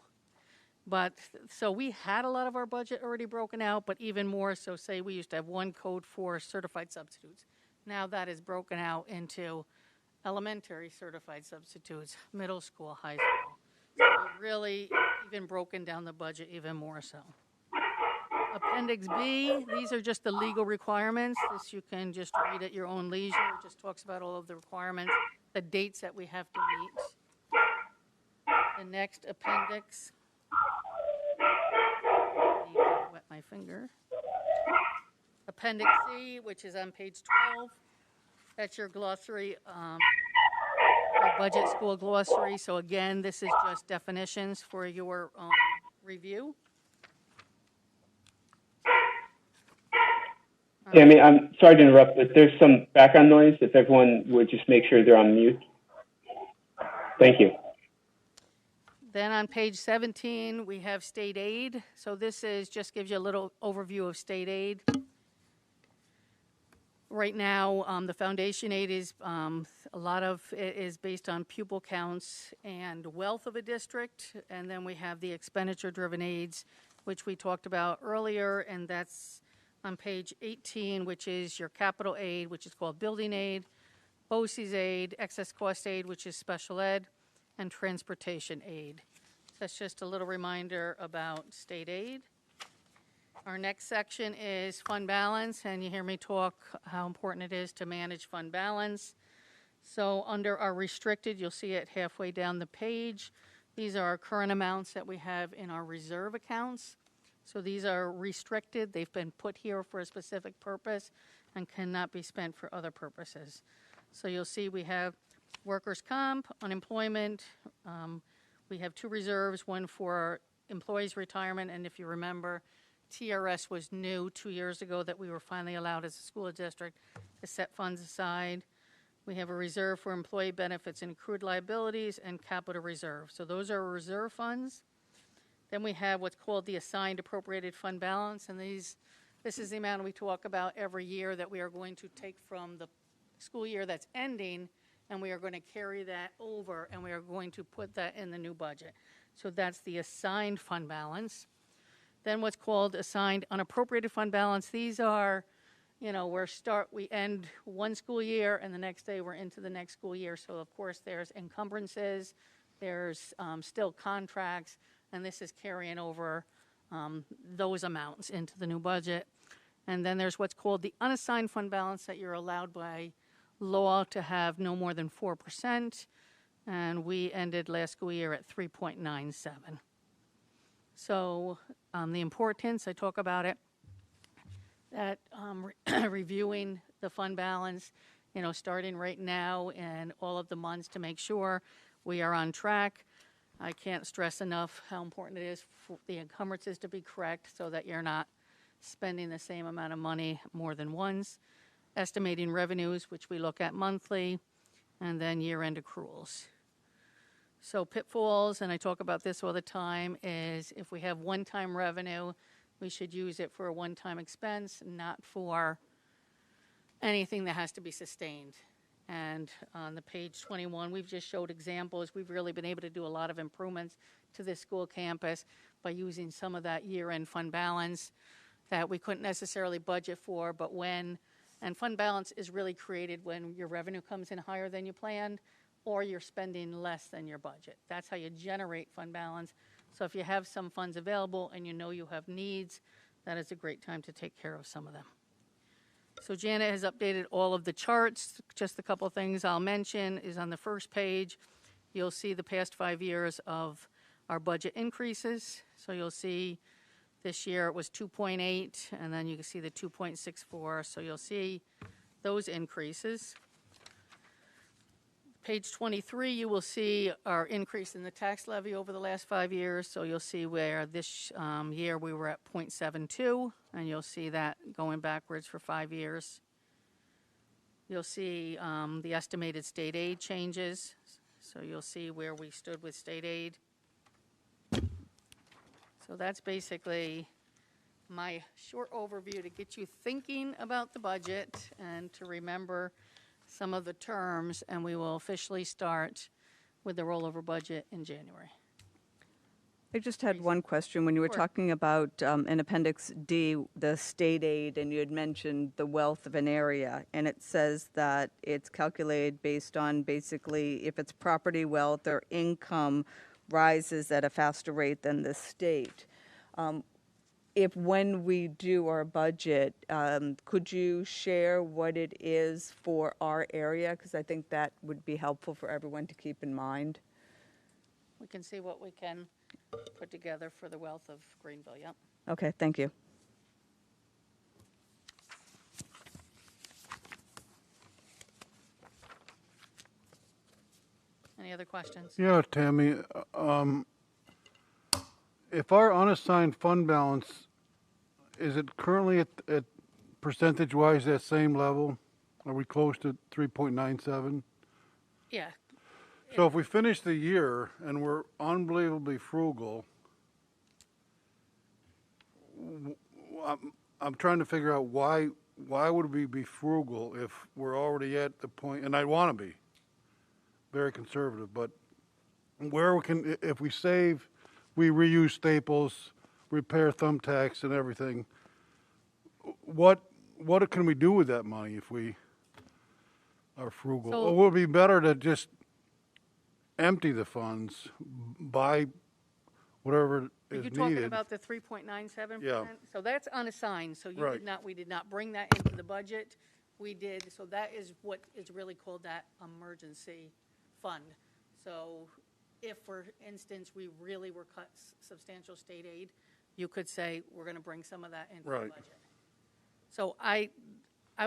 But, so we had a lot of our budget already broken out, but even more so, say we used to have one code for certified substitutes. Now that is broken out into elementary certified substitutes, middle school, high school. So we've really even broken down the budget even more so. Appendix B, these are just the legal requirements. This you can just read at your own leisure. It just talks about all of the requirements, the dates that we have to meet. The next appendix. I need to wet my finger. Appendix C, which is on page 12. That's your glossary, our budget school glossary. So again, this is just definitions for your review. Tammy, I'm sorry to interrupt, but there's some background noise. If everyone would just make sure they're on mute. Thank you. Then on page 17, we have state aid. So this is just gives you a little overview of state aid. Right now, the foundation aid is, a lot of it is based on pupil counts and wealth of a district. And then we have the expenditure-driven aids, which we talked about earlier, and that's on page 18, which is your capital aid, which is called building aid, BOCES aid, excess cost aid, which is special ed, and transportation aid. That's just a little reminder about state aid. Our next section is fund balance, and you hear me talk how important it is to manage fund balance. So under our restricted, you'll see it halfway down the page. These are our current amounts that we have in our reserve accounts. So these are restricted. They've been put here for a specific purpose and cannot be spent for other purposes. So you'll see we have workers' comp, unemployment. We have 2 reserves, one for employees' retirement, and if you remember, TRS was new 2 years ago that we were finally allowed as a school district to set funds aside. We have a reserve for employee benefits and accrued liabilities and capital reserve. So those are reserve funds. Then we have what's called the assigned appropriated fund balance, and this is the amount we talk about every year that we are going to take from the school year that's ending, and we are going to carry that over, and we are going to put that in the new budget. So that's the assigned fund balance. Then what's called assigned unappropriated fund balance. These are, we end one school year, and the next day we're into the next school year. So of course there's encumbrances, there's still contracts, and this is carrying over those amounts into the new budget. And then there's what's called the unassigned fund balance that you're allowed by law to have no more than 4%, and we ended last school year at 3.97. So the importance, I talk about it, that reviewing the fund balance, starting right now and all of the months to make sure we are on track. I can't stress enough how important it is for the encumbrances to be correct so that you're not spending the same amount of money more than once. Estimating revenues, which we look at monthly, and then year-end accruals. So pitfalls, and I talk about this all the time, is if we have one-time revenue, we should use it for a one-time expense, not for anything that has to be sustained. And on the page 21, we've just showed examples. We've really been able to do a lot of improvements to this school campus by using some of that year-end fund balance that we couldn't necessarily budget for, but and fund balance is really created when your revenue comes in higher than you planned, or you're spending less than your budget. That's how you generate fund balance. So if you have some funds available and you know you have needs, that is a great time to take care of some of them. So Janet has updated all of the charts. Just a couple of things I'll mention is on the first page, you'll see the past 5 years of our budget increases. So you'll see this year it was 2.8, and then you can see the 2.64. So you'll see those increases. Page 23, you will see our increase in the tax levy over the last 5 years. So you'll see where this year we were at 0.72, and you'll see that going backwards for 5 years. You'll see the estimated state aid changes. So you'll see where we stood with state aid. So that's basically my short overview to get you thinking about the budget and to remember some of the terms, and we will officially start with the rollover budget in January. I just had one question. When you were Sure. talking about in Appendix D, the state aid, and you had mentioned the wealth of an area, and it says that it's calculated based on basically if it's property wealth or income rises at a faster rate than the state. If when we do our budget, could you share what it is for our area? Because I think that would be helpful for everyone to keep in mind. We can see what we can put together for the wealth of Greenville, yep. Okay, thank you. Any other questions? Yeah, Tammy, if our unassigned fund balance, is it currently at percentage-wise that same level? Are we close to 3.97? Yeah, So if we finish the year and we're unbelievably frugal, I'm trying to figure out why would we be frugal if we're already at the point, and I want to be very conservative, but where we can, if we save, we reuse staples, repair thumbtacks and everything, what can we do with that money if we are frugal? So- Or would it be better to just empty the funds, buy whatever are is you talking needed? about the 3.97%? Yeah. So that's unassigned, so you Right. did not, we did not bring that into the budget. We did, so that is what is really called that emergency fund. So if, for instance, we really were cut substantial state aid, you could say, we're going to bring some of that into the Right. budget. So I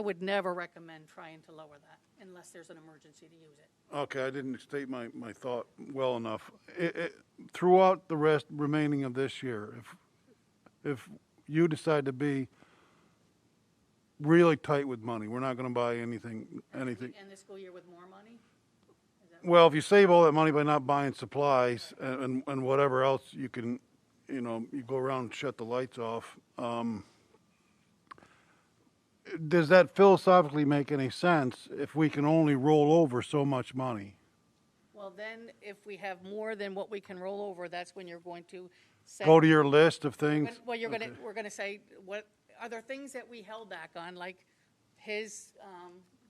would never recommend trying to lower that unless there's an emergency to use it. Okay, I didn't state my thought well enough. Throughout the remaining of this year, if you decide to be really tight with money, we're not going to buy anything. End the school year with more money? Is that Well, if you save all that money by not buying supplies and whatever else you can, you go around and shut the lights off. Does that philosophically make any sense if we can only roll over so much money? Well, then, if we have more than what we can roll over, that's when you're going to say. Go to your list of things? Well, Okay. we're gonna say, what, are there things that we held back on, like his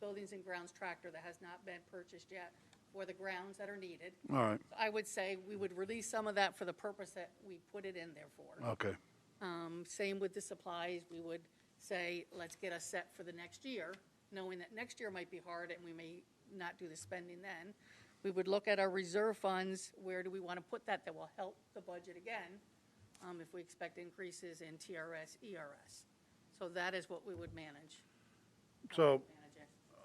buildings and grounds tractor that has not been purchased yet for the grounds that are needed? All right, I would say we would release some of that for the purpose that we put it in there for. okay. Same with the supplies, we would say, let's get us set for the next year, knowing that next year might be hard and we may not do the spending then. We would look at our reserve funds, where do we want to put that will help the budget again, if we expect increases in TRS, ERS. So that is what we would manage. So,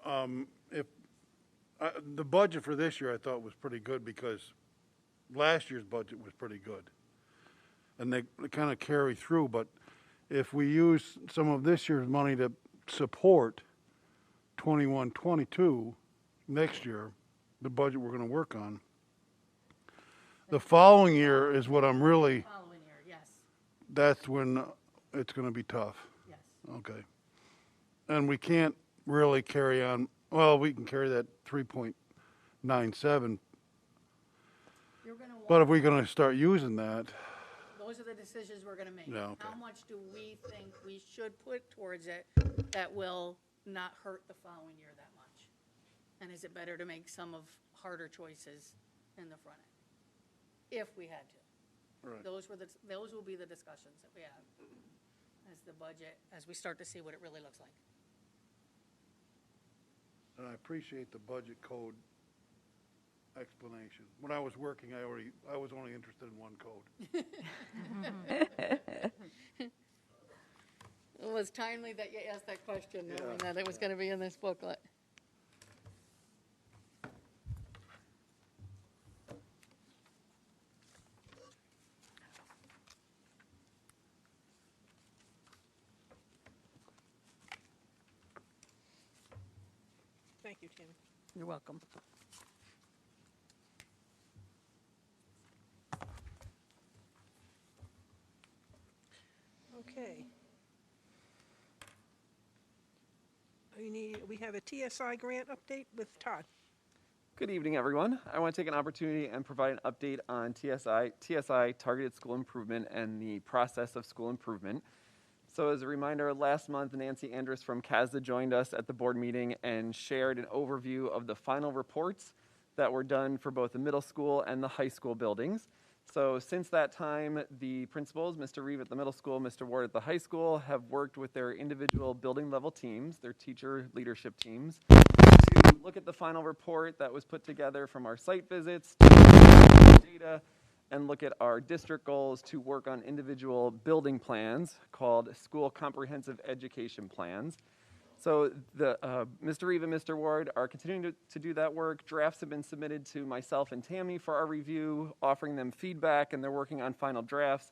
Manage it. the budget for this year I thought was pretty good because last year's budget was pretty good. And they kind of carry through, but if we use some of this year's money to support 21, 22 next year, the budget we're going to work on, the following year is what I'm really, Following year, yes, that's when it's going to be tough. yes. Okay. And we can't really carry on, well, we can carry that 3.97, You're going to but want, if we're going to start using that, those are the decisions we're going to make. Yeah, okay. How much do we think we should put towards it that will not hurt the following year that much? And is it better to make some of harder choices in the front end, if we had to? Right. Those will be the discussions that we have. as the budget, as we start to see what it really looks like. And I appreciate the budget code explanation. When I was working, I was only interested in one code. It was timely that you asked that question, knowing Yeah. that it was going to be in this booklet. Thank you, Tammy. You're welcome. Okay. We have a TSI grant update with Todd. Good evening, everyone. I want to take an opportunity and provide an update on TSI, Targeted School Improvement, and the process of school improvement. So as a reminder, last month, Nancy Andrus from CASDA joined us at the board meeting and shared an overview of the final reports that were done for both the middle school and the high school buildings. So since that time, the principals, Mr. Reeve at the middle school, Mr. Ward at the high school, have worked with their individual building level teams, their teacher leadership teams, to look at the final report that was put together from our site visits, to data, and look at our district goals to work on individual building plans called school comprehensive education plans. So Mr. Reeve and Mr. Ward are continuing to do that work. Drafts have been submitted to myself and Tammy for our review, offering them feedback, and they're working on final drafts.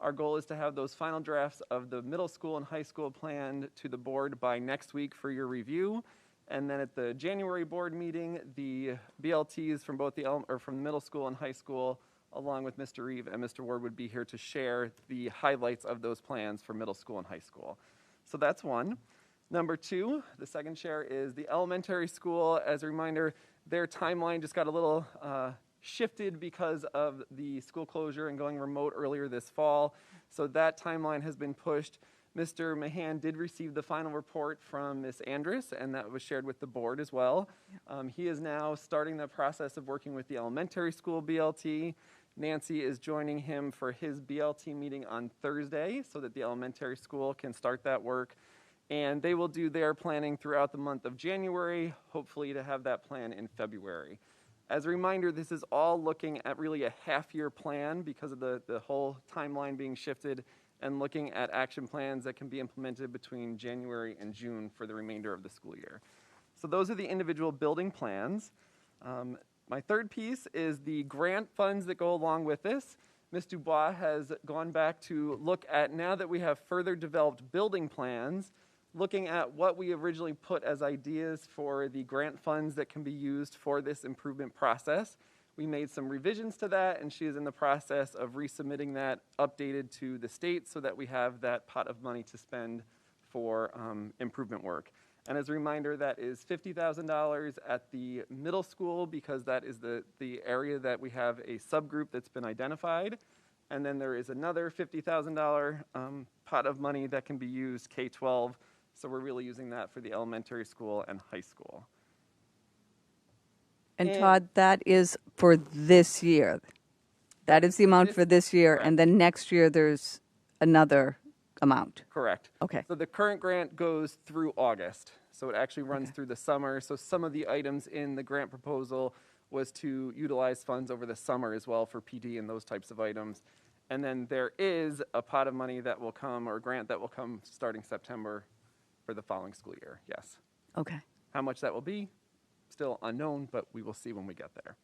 Our goal is to have those final drafts of the middle school and high school plan to the board by next week for your review. And then at the January board meeting, the BLTs from both from the middle school and high school, along with Mr. Reeve and Mr. Ward, would be here to share the highlights of those plans for middle school and high school. So that's one. Number two, the second share is the elementary school. As a reminder, their timeline just got a little shifted because of the school closure and going remote earlier this fall. So that timeline has been pushed. Mr. Mahan did receive the final report from Ms. Andrus, and that was shared with the board as well. He is now starting the process of working with the elementary school BLT. Nancy is joining him for his BLT meeting on Thursday so that the elementary school can start that work. And they will do their planning throughout the month of January, hopefully to have that plan in February. As a reminder, this is all looking at really a half-year plan because of the whole timeline being shifted, and looking at action plans that can be implemented between January and June for the remainder of the school year. So those are the individual building plans. My third piece is the grant funds that go along with this. Ms. Dubois has gone back to look at, now that we have further developed building plans, looking at what we originally put as ideas for the grant funds that can be used for this improvement process. We made some revisions to that, and she is in the process of resubmitting that updated to the state so that we have that pot of money to spend for improvement work. And as a reminder, that is $50,000 at the middle school because that is the area that we have a subgroup that's been identified. And then there is another $50,000 pot of money that can be used K-12. So we're really using that for the elementary school and high school. And Todd, that is for this year. That is the amount for this year, and then next year there's another amount. Correct. Okay. So the current grant goes through August. So it actually runs through the summer. So some of the items in the grant proposal was to utilize funds over the summer as well for PD and those types of items. And then there is a pot of money that will come, or a grant that will come starting September for the following school year, yes. Okay. How much that will be, still unknown, but we will see when we get there.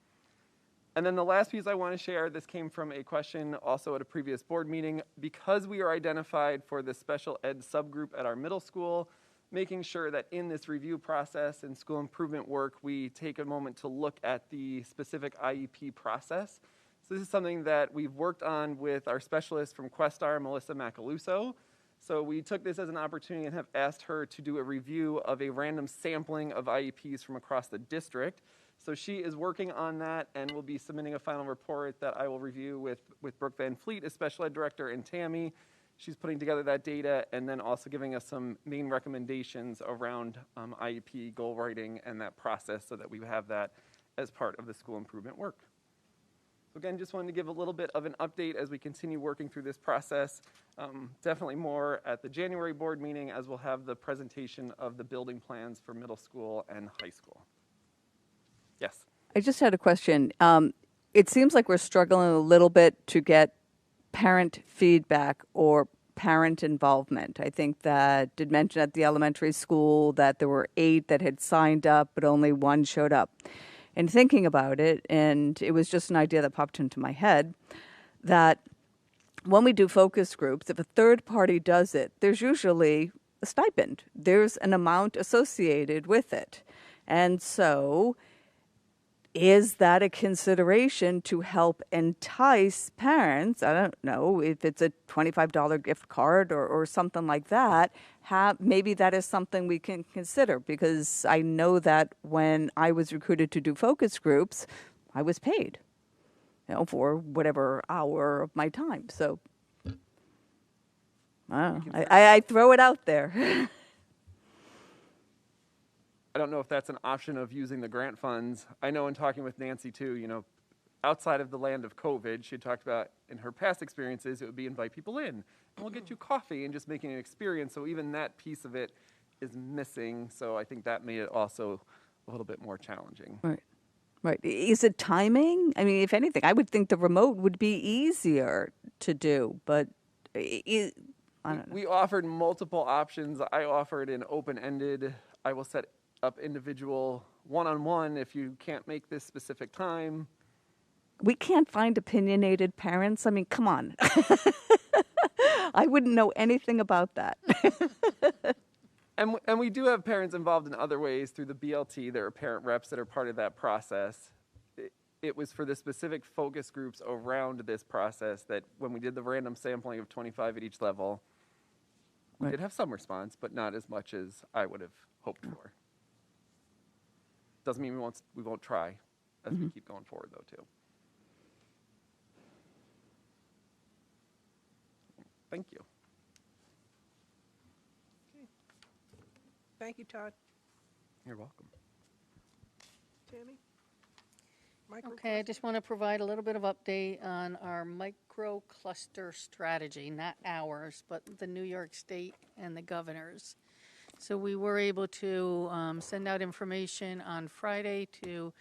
And then the last piece I want to share, this came from a question also at a previous board meeting. Because we are identified for the special ed subgroup at our middle school, making sure that in this review process and school improvement work, we take a moment to look at the specific IEP process. So this is something that we've worked on with our specialist from Questar, Melissa Macaluso. So we took this as an opportunity and have asked her to do a review of a random sampling of IEPs from across the district. So she is working on that and will be submitting a final report that I will review with Brooke Van Fleet as special ed director and Tammy. She's putting together that data and then also giving us some main recommendations around IEP goal writing and that process so that we have that as part of the school improvement work. So Again, just wanted to give a little bit of an update as we continue working through this process. Definitely more at the January board meeting, as we'll have the presentation of the building plans for middle school and high school. Yes. I just had a question. It seems like we're struggling a little bit to get parent feedback or parent involvement. I think that did mention at the elementary school that there were 8 that had signed up, but only 1 showed up. And thinking about it, and it was just an idea that popped into my head, that when we do focus groups, if a third party does it, there's usually a stipend. There's an amount associated with it. And so is that a consideration to help entice parents? I don't know if it's a $25 gift card or something like that. Maybe that is something we can consider, because I know that when I was recruited to do focus groups, I was paid, for whatever hour of my time. So I throw it out there. I don't know if that's an option of using the grant funds. I know in talking with Nancy too, outside of the land of COVID, she had talked about in her past experiences, it would be invite people in, and we'll get you coffee, and just making an experience. So even that piece of it is missing. So I think that made it also a little bit more challenging. Right. Is it timing? I mean, if anything, I would think the remote would be easier to do, but I don't know. We offered multiple options. I offered an open-ended, I will set up individual one-on-one if you can't make this specific time. We can't find opinionated parents. I mean, come on. I wouldn't know anything about that. And we do have parents involved in other ways through the BLT. There are parent reps that are part of that process. It was for the specific focus groups around this process that when we did the random sampling of 25 at each level, we did have some response, but not as much as I would have hoped for. Doesn't mean we won't try as we keep going forward, though, too. Thank you. Okay. Thank you, Todd. You're welcome. Tammy? Okay, I just want to provide a little bit of update on our micro cluster strategy, not ours, but the New York State and the governor's. So we were able to send out information on Friday to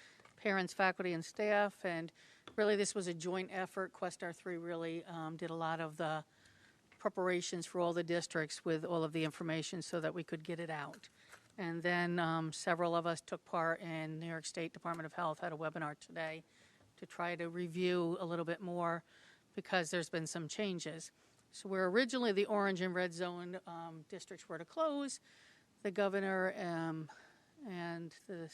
parents, faculty, and staff, and really this was a joint effort. Quest R3 really did a lot of the preparations for all the districts with all of the information so that we could get it out. And then several of us took part in New York State Department of Health, had a webinar today to try to review a little bit more because there's been some changes. So where originally the orange and red zone districts were to close, the governor and the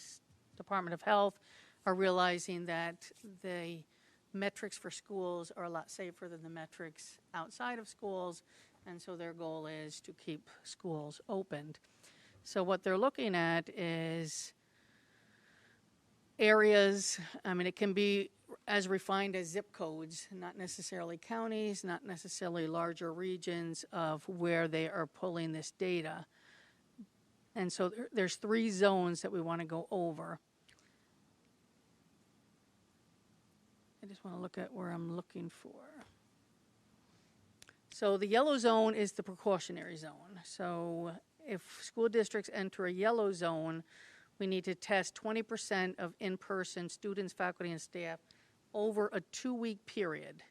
Department of Health are realizing that the metrics for schools are a lot safer than the metrics outside of schools, and so their goal is to keep schools opened. So what they're looking at is areas, I mean, it can be as refined as zip codes, not necessarily counties, not necessarily larger regions of where they are pulling this data. And so there's 3 zones that we want to go over. I just want to look at where I'm looking for. So the yellow zone is the precautionary zone. So if school districts enter a yellow zone, we need to test 20% of in-person students, faculty, and staff over a 2-week period.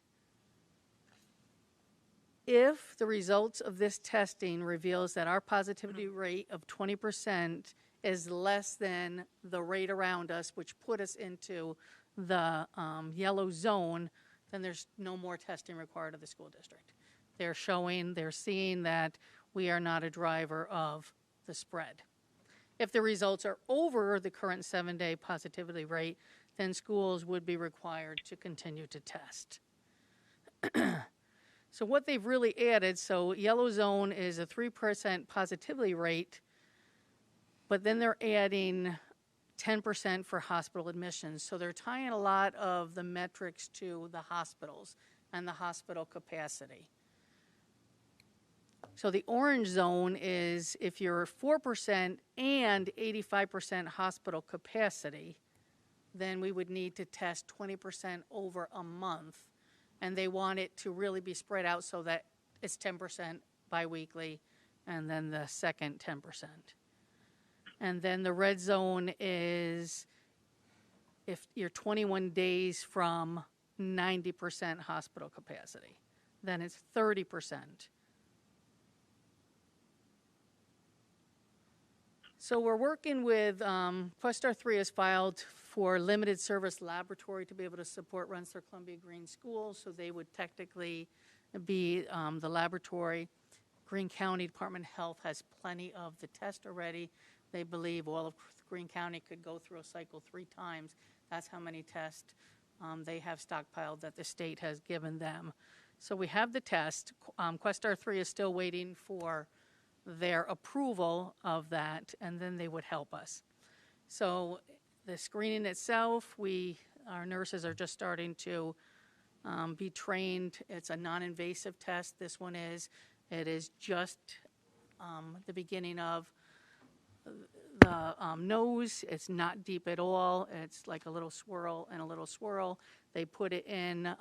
If the results of this testing reveals that our positivity rate of 20% is less than the rate around us, which put us into the yellow zone, then there's no more testing required of the school district. They're seeing that we are not a driver of the spread. If the results are over the current 7-day positivity rate, then schools would be required to continue to test. So what they've really added, so yellow zone is a 3% positivity rate, but then they're adding 10% for hospital admissions. So they're tying a lot of the metrics to the hospitals and the hospital capacity. So the orange zone is if you're 4% and 85% hospital capacity, then we would need to test 20% over a month. And they want it to really be spread out so that it's 10% biweekly, and then the second 10%. And then the red zone is if you're 21 days from 90% hospital capacity, then it's 30%. So we're working with, Questar 3 has filed for limited service laboratory to be able to support Rensselaer Columbia Green Schools, so they would technically be the laboratory. Greene County Department of Health has plenty of the test already. They believe all of Greene County could go through a cycle 3 times. That's how many tests they have stockpiled that the state has given them. So we have the test. Questar 3 is still waiting for their approval of that, and then they would help us. So the screening itself, our nurses are just starting to be trained. It's a non-invasive test. This one is. It is just the beginning of the nose. It's not deep at all. It's like a little swirl and a little swirl. They put it in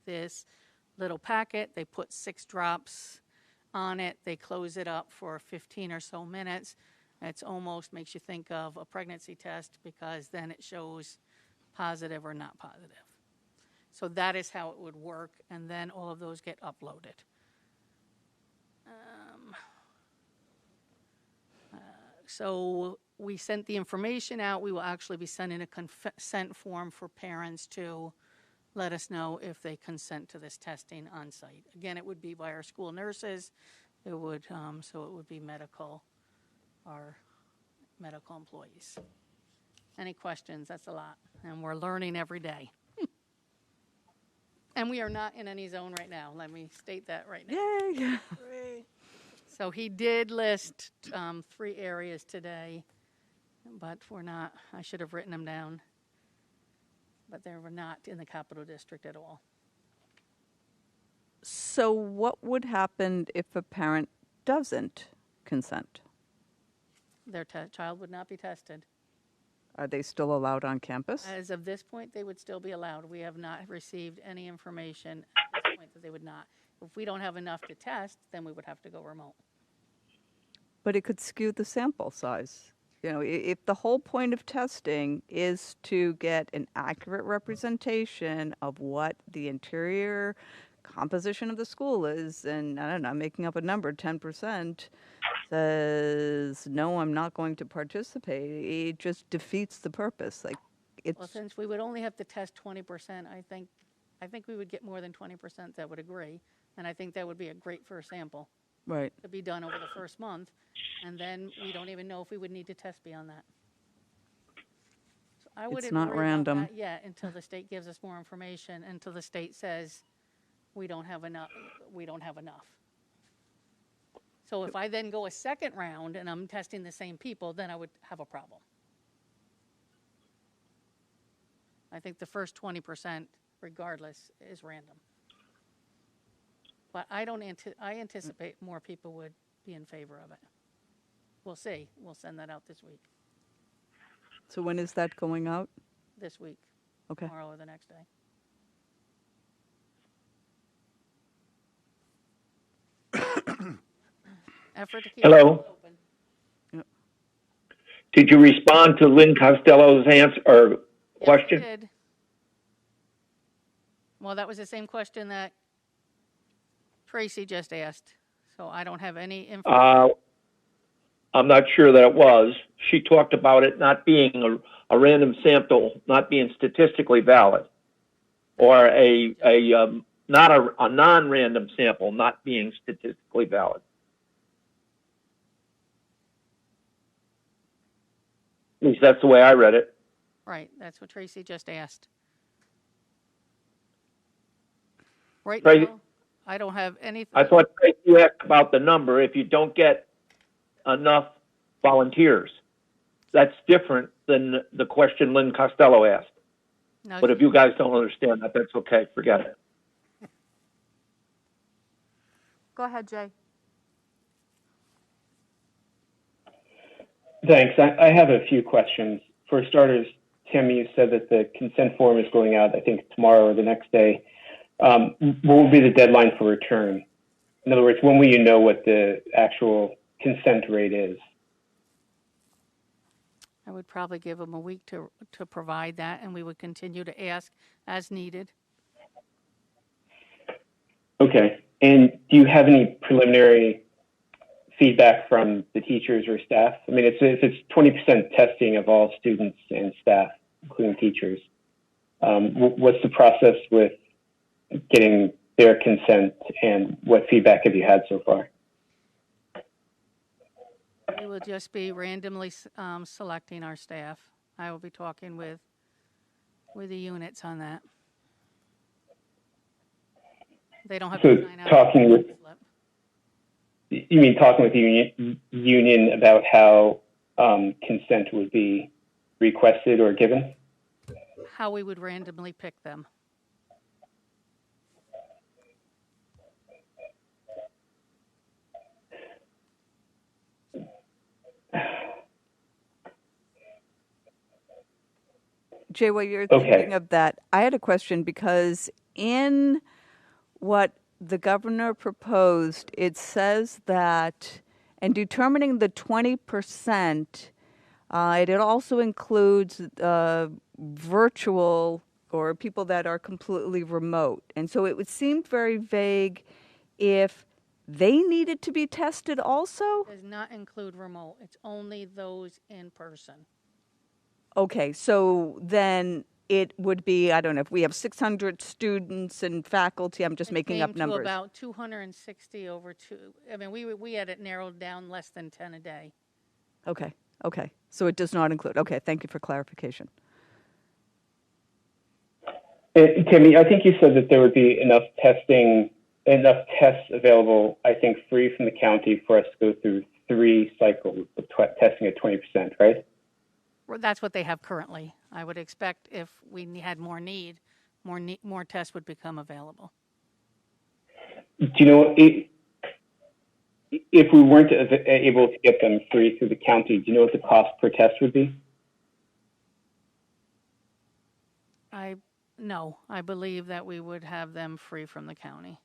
this little packet. They put 6 drops on it. They close it up for 15 or so minutes. It's almost makes you think of a pregnancy test, because then it shows positive or not positive. So that is how it would work, and then all of those get uploaded. So we sent the information out. We will actually be sending a consent form for parents to let us know if they consent to this testing on site. Again, it would be by our school nurses. It would, so it would be our medical employees. Any questions? That's a lot. And we're learning every day. And we are not in any zone right now. Let me state that right now. Yay! Hooray. So he did list 3 areas today, but we're not, I should have written them down, but they were not in the Capital District at all. So what would happen if a parent doesn't consent? Their child would not be tested. Are they still allowed on campus? As of this point, they would still be allowed. We have not received any information at this point that they would not. If we don't have enough to test, then we would have to go remote. But it could skew the sample size. You know, if the whole point of testing is to get an accurate representation of what the interior composition of the school is, and I don't know, I'm making up a number, 10%, says, no, I'm not going to participate, it just defeats the purpose. Like, it's... Well, since we would only have to test 20%, I think we would get more than 20% that would agree, and I think that would be a great first sample. Right. To be done over the first month, and then we don't even know if we would need to test beyond that. So I wouldn't not worry random. about that yet until the state gives us more information, until the state says we don't have enough. So if I then go a second round and I'm testing the same people, then I would have a problem. I think the first 20%, regardless, is random. But I anticipate more people would be in favor of it. We'll see. We'll send that out this week. So when is that going out? This week. Okay. Tomorrow or the next day. Effort to keep Hello. it open. Yep. Did you respond to Lynn Costello's answer or question? Yes, I did. Well, that was the same question that Tracy just asked, so I don't have any information. I'm not sure that it was. She talked about it not being a random sample, not being statistically valid, or a non-random sample not being statistically valid. At least that's the way I read it. Right, that's what Tracy just asked. Right Tracy? now, I don't have anything. I thought you asked about the number if you don't get enough volunteers. That's different than the question Lynn Costello asked. No, But if you guys don't understand that, that's okay. Forget it. Go ahead, Jay. Thanks. I have a few questions. For starters, Tammy, you said that the consent form is going out, I think, tomorrow or the next day. What will be the deadline for return? In other words, when will you know what the actual consent rate is? I would probably give them a week to provide that, and we would continue to ask as needed. Okay. And do you have any preliminary feedback from the teachers or staff? I mean, if it's 20% testing of all students and staff, including teachers, what's the process with getting their consent, and what feedback have you had so far? We will just be randomly selecting our staff. I will be talking with the units on that. They don't have So to sign out. talking with, you mean talking with the union about how consent would be requested or given? How we would randomly pick them. Jay, while you're thinking of that, I had a question because in what the governor proposed, it says that in determining the 20%, it also includes virtual or people that are completely remote. And so it would seem very vague if they needed to be tested also? Does not include remote. It's only those in person. Okay, so then it would be, I don't know, if we have 600 students and faculty, I'm just making up numbers. To about 260 over two. I mean, we had it narrowed down less than 10 a day. Okay. So it does not include. Okay, thank you for clarification. Tammy, I think you said that there would be enough tests available, I think, free from the county for us to go through 3 cycles of testing at 20%, right? Well, that's what they have currently. I would expect if we had more tests would become available. Do you know, if we weren't able to get them free through the county, do you know what the cost per test would be? No, I believe that we would have them free from the county.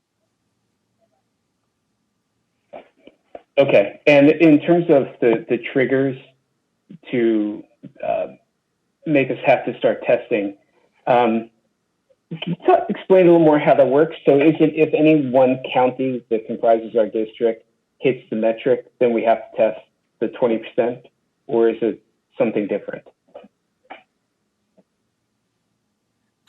Okay, and in terms of the triggers to make us have to start testing, can you explain a little more how that works? So is it if any one county that comprises our district hits the metric, then we have to test the 20%, or is it something different?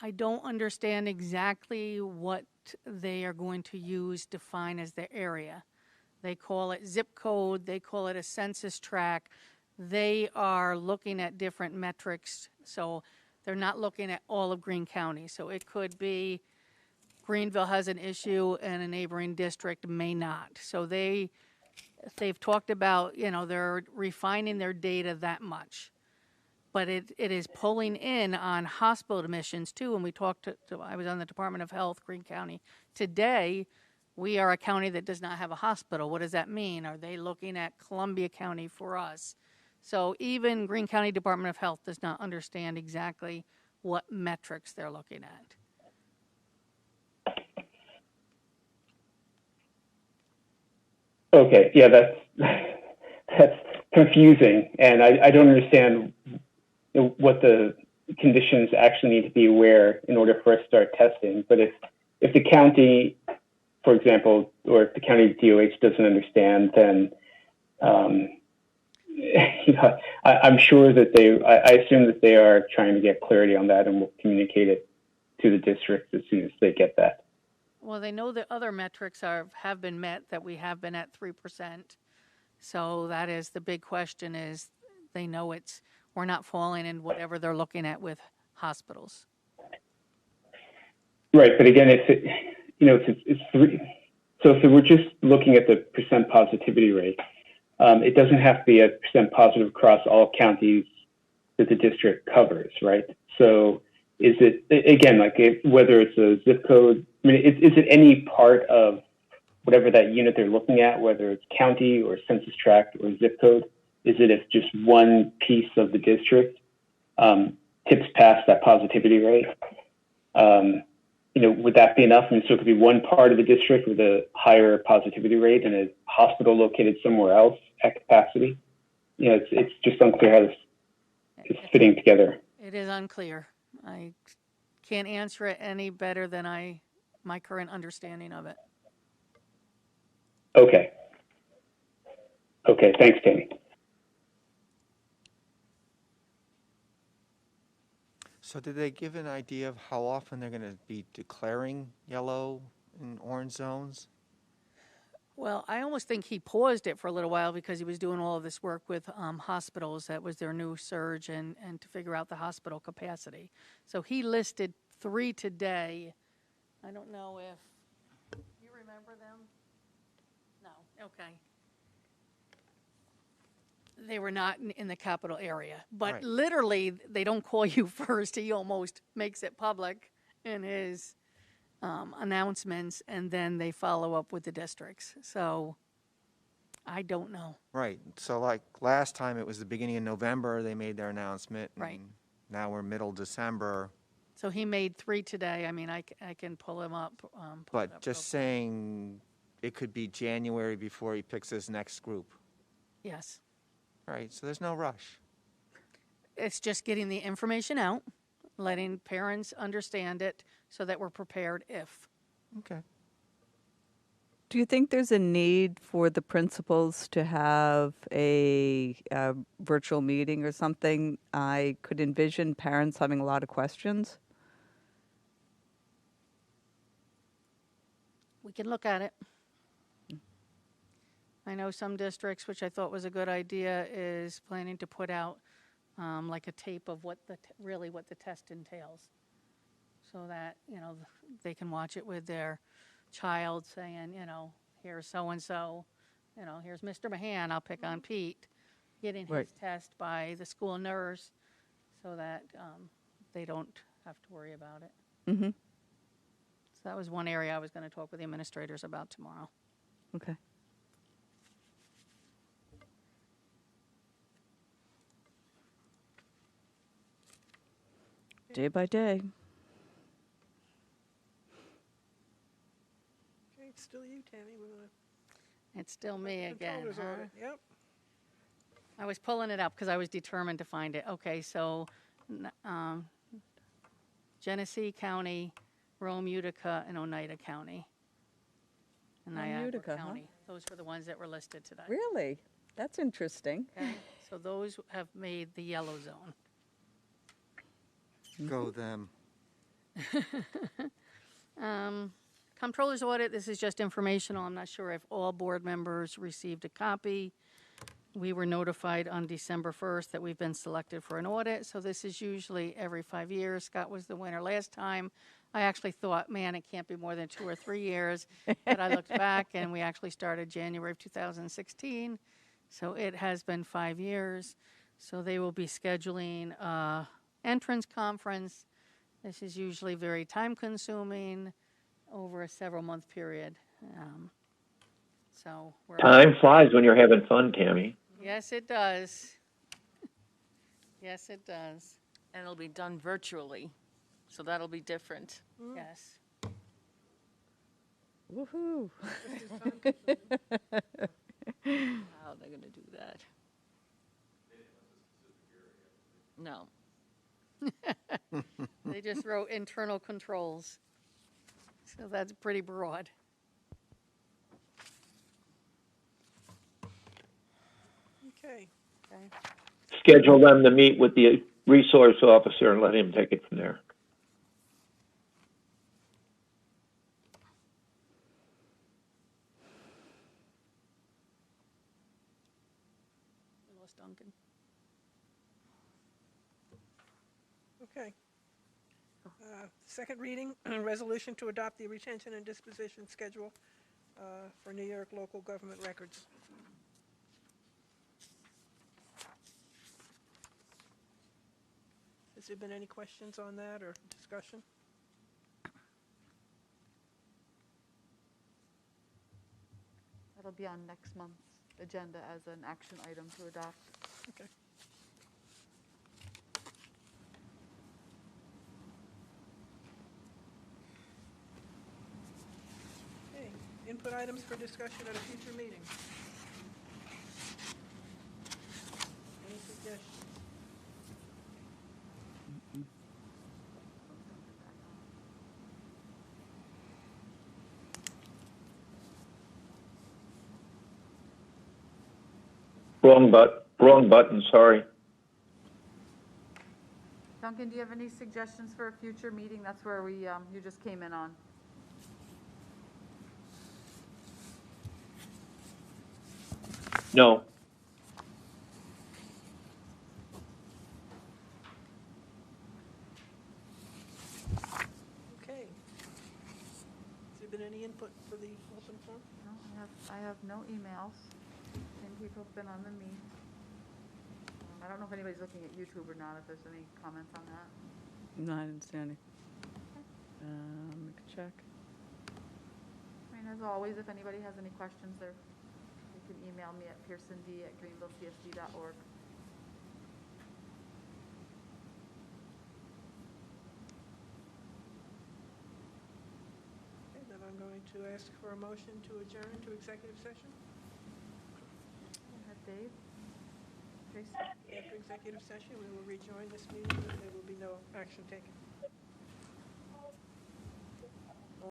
I don't understand exactly what they are going to use to define as their area. They call it zip code, they call it a census tract. They are looking at different metrics, so they're not looking at all of Greene County. So it could be Greenville has an issue and a neighboring district may not. So they've talked about, they're refining their data that much. But it is pulling in on hospital admissions too. When we talked I was on the Department of Health, Greene County. Today, we are a county that does not have a hospital. What does that mean? Are they looking at Columbia County for us? So even Greene County Department of Health does not understand exactly what metrics they're looking at. Okay, yeah, that's confusing, and I don't understand what the conditions actually need to be aware in order for us to start testing. But if the county, for example, or if the county DOH doesn't understand, then I'm sure that I assume that they are trying to get clarity on that and will communicate it to the district as soon as they get that. Well, they know that other metrics have been met, that we have been at 3%. So that is the big question, is they know we're not falling in whatever they're looking at with hospitals. Right, but again, it's 3. So if we're just looking at the percent positivity rate, it doesn't have to be a percent positive across all counties that the district covers, right? So is it, again, whether it's a zip code, I mean, is it any part of whatever that unit they're looking at, whether it's county or census tract or zip code? Is it if just one piece of the district tips past that positivity rate. Would that be enough? I mean, so it could be one part of the district with a higher positivity rate and a hospital located somewhere else at capacity. It's just unclear how this is fitting together. It is unclear. I can't answer it any better than my current understanding of it. Okay. Okay, thanks, Tammy. So did they give an idea of how often they're going to be declaring yellow and orange zones? Well, I almost think he paused it for a little while because he was doing all of this work with hospitals. That was their new surge and to figure out the hospital capacity. So he listed 3 today. I don't know if you remember them. No, okay. They were not in the capital area. But Right. literally, they don't call you first. He almost makes it public in his announcements, and then they follow up with the districts. So I don't know. Right. So like last time, it was the beginning of November, they made their announcement. Right. And now we're middle December. So he made 3 today. I mean, I can pull him up. But just saying it could be January before he picks his next group. Yes. Right. So there's no rush. It's just getting the information out, letting parents understand it so that we're prepared if. Okay. Do you think there's a need for the principals to have a virtual meeting or something? I could envision parents having a lot of questions. We can look at it. I know some districts, which I thought was a good idea, is planning to put out like a tape of what really what the test entails, so that they can watch it with their child, saying, here's so and so, here's Mr. Mahan. I'll pick on Pete, getting his test by the school nurse, so that they don't have to worry about it. Mm-hmm. So that was one area I was going to talk with the administrators about tomorrow. Okay. Day by day. Okay, it's still you, Tammy. We're gonna It's still me again. Controller's Huh? audit. Yep. I was pulling it up because I was determined to find it. Okay, so Genesee County, Rome, Utica, and Oneida County. And Niagara Utica, huh? County. Those were the ones that were listed today. Really? That's interesting. Okay, so those have made the yellow zone. Go them. Comptroller's audit, this is just informational. I'm not sure if all board members received a copy. We were notified on December 1st that we've been selected for an audit, so this is usually every 5 years. Scott was the winner last time. I actually thought, man, it can't be more than 2 or 3 years. But I looked back, and we actually started January of 2016, so it has been 5 years. So they will be scheduling entrance conference. This is usually very time-consuming over a several-month period. So we're Time flies when you're having fun, Tammy. Yes, it does. Yes, it does. And it'll be done virtually, so that'll be different. Yes. Woohoo. How are they going to do that? No. They just wrote internal controls. So that's pretty broad. Okay. Okay. Schedule them to meet with the resource officer and let him take it from there. We lost Duncan. Okay. Second reading, resolution to adopt the retention and disposition schedule for New York local government records. Has there been any questions on that or discussion? That'll be on next month's agenda as an action item to adopt. Okay. Input items for discussion at a future meeting. Any suggestions? Wrong button, sorry. Duncan, do you have any suggestions for a future meeting? That's where we, you just came in on. No. Okay. Has there been any input for the open forum? No, I have no emails. And people have been on the meet. I don't know if anybody's looking at YouTube or not, if there's any comments on that. No, I didn't see any. Let me check. I mean, as always, if anybody has any questions, you can email me at pearsond@greenvillecsd.org. Okay, then I'm going to ask for a motion to adjourn to executive session. Go ahead, Dave. Tracy? After executive session, we will rejoin this meeting, and there will be no action taken.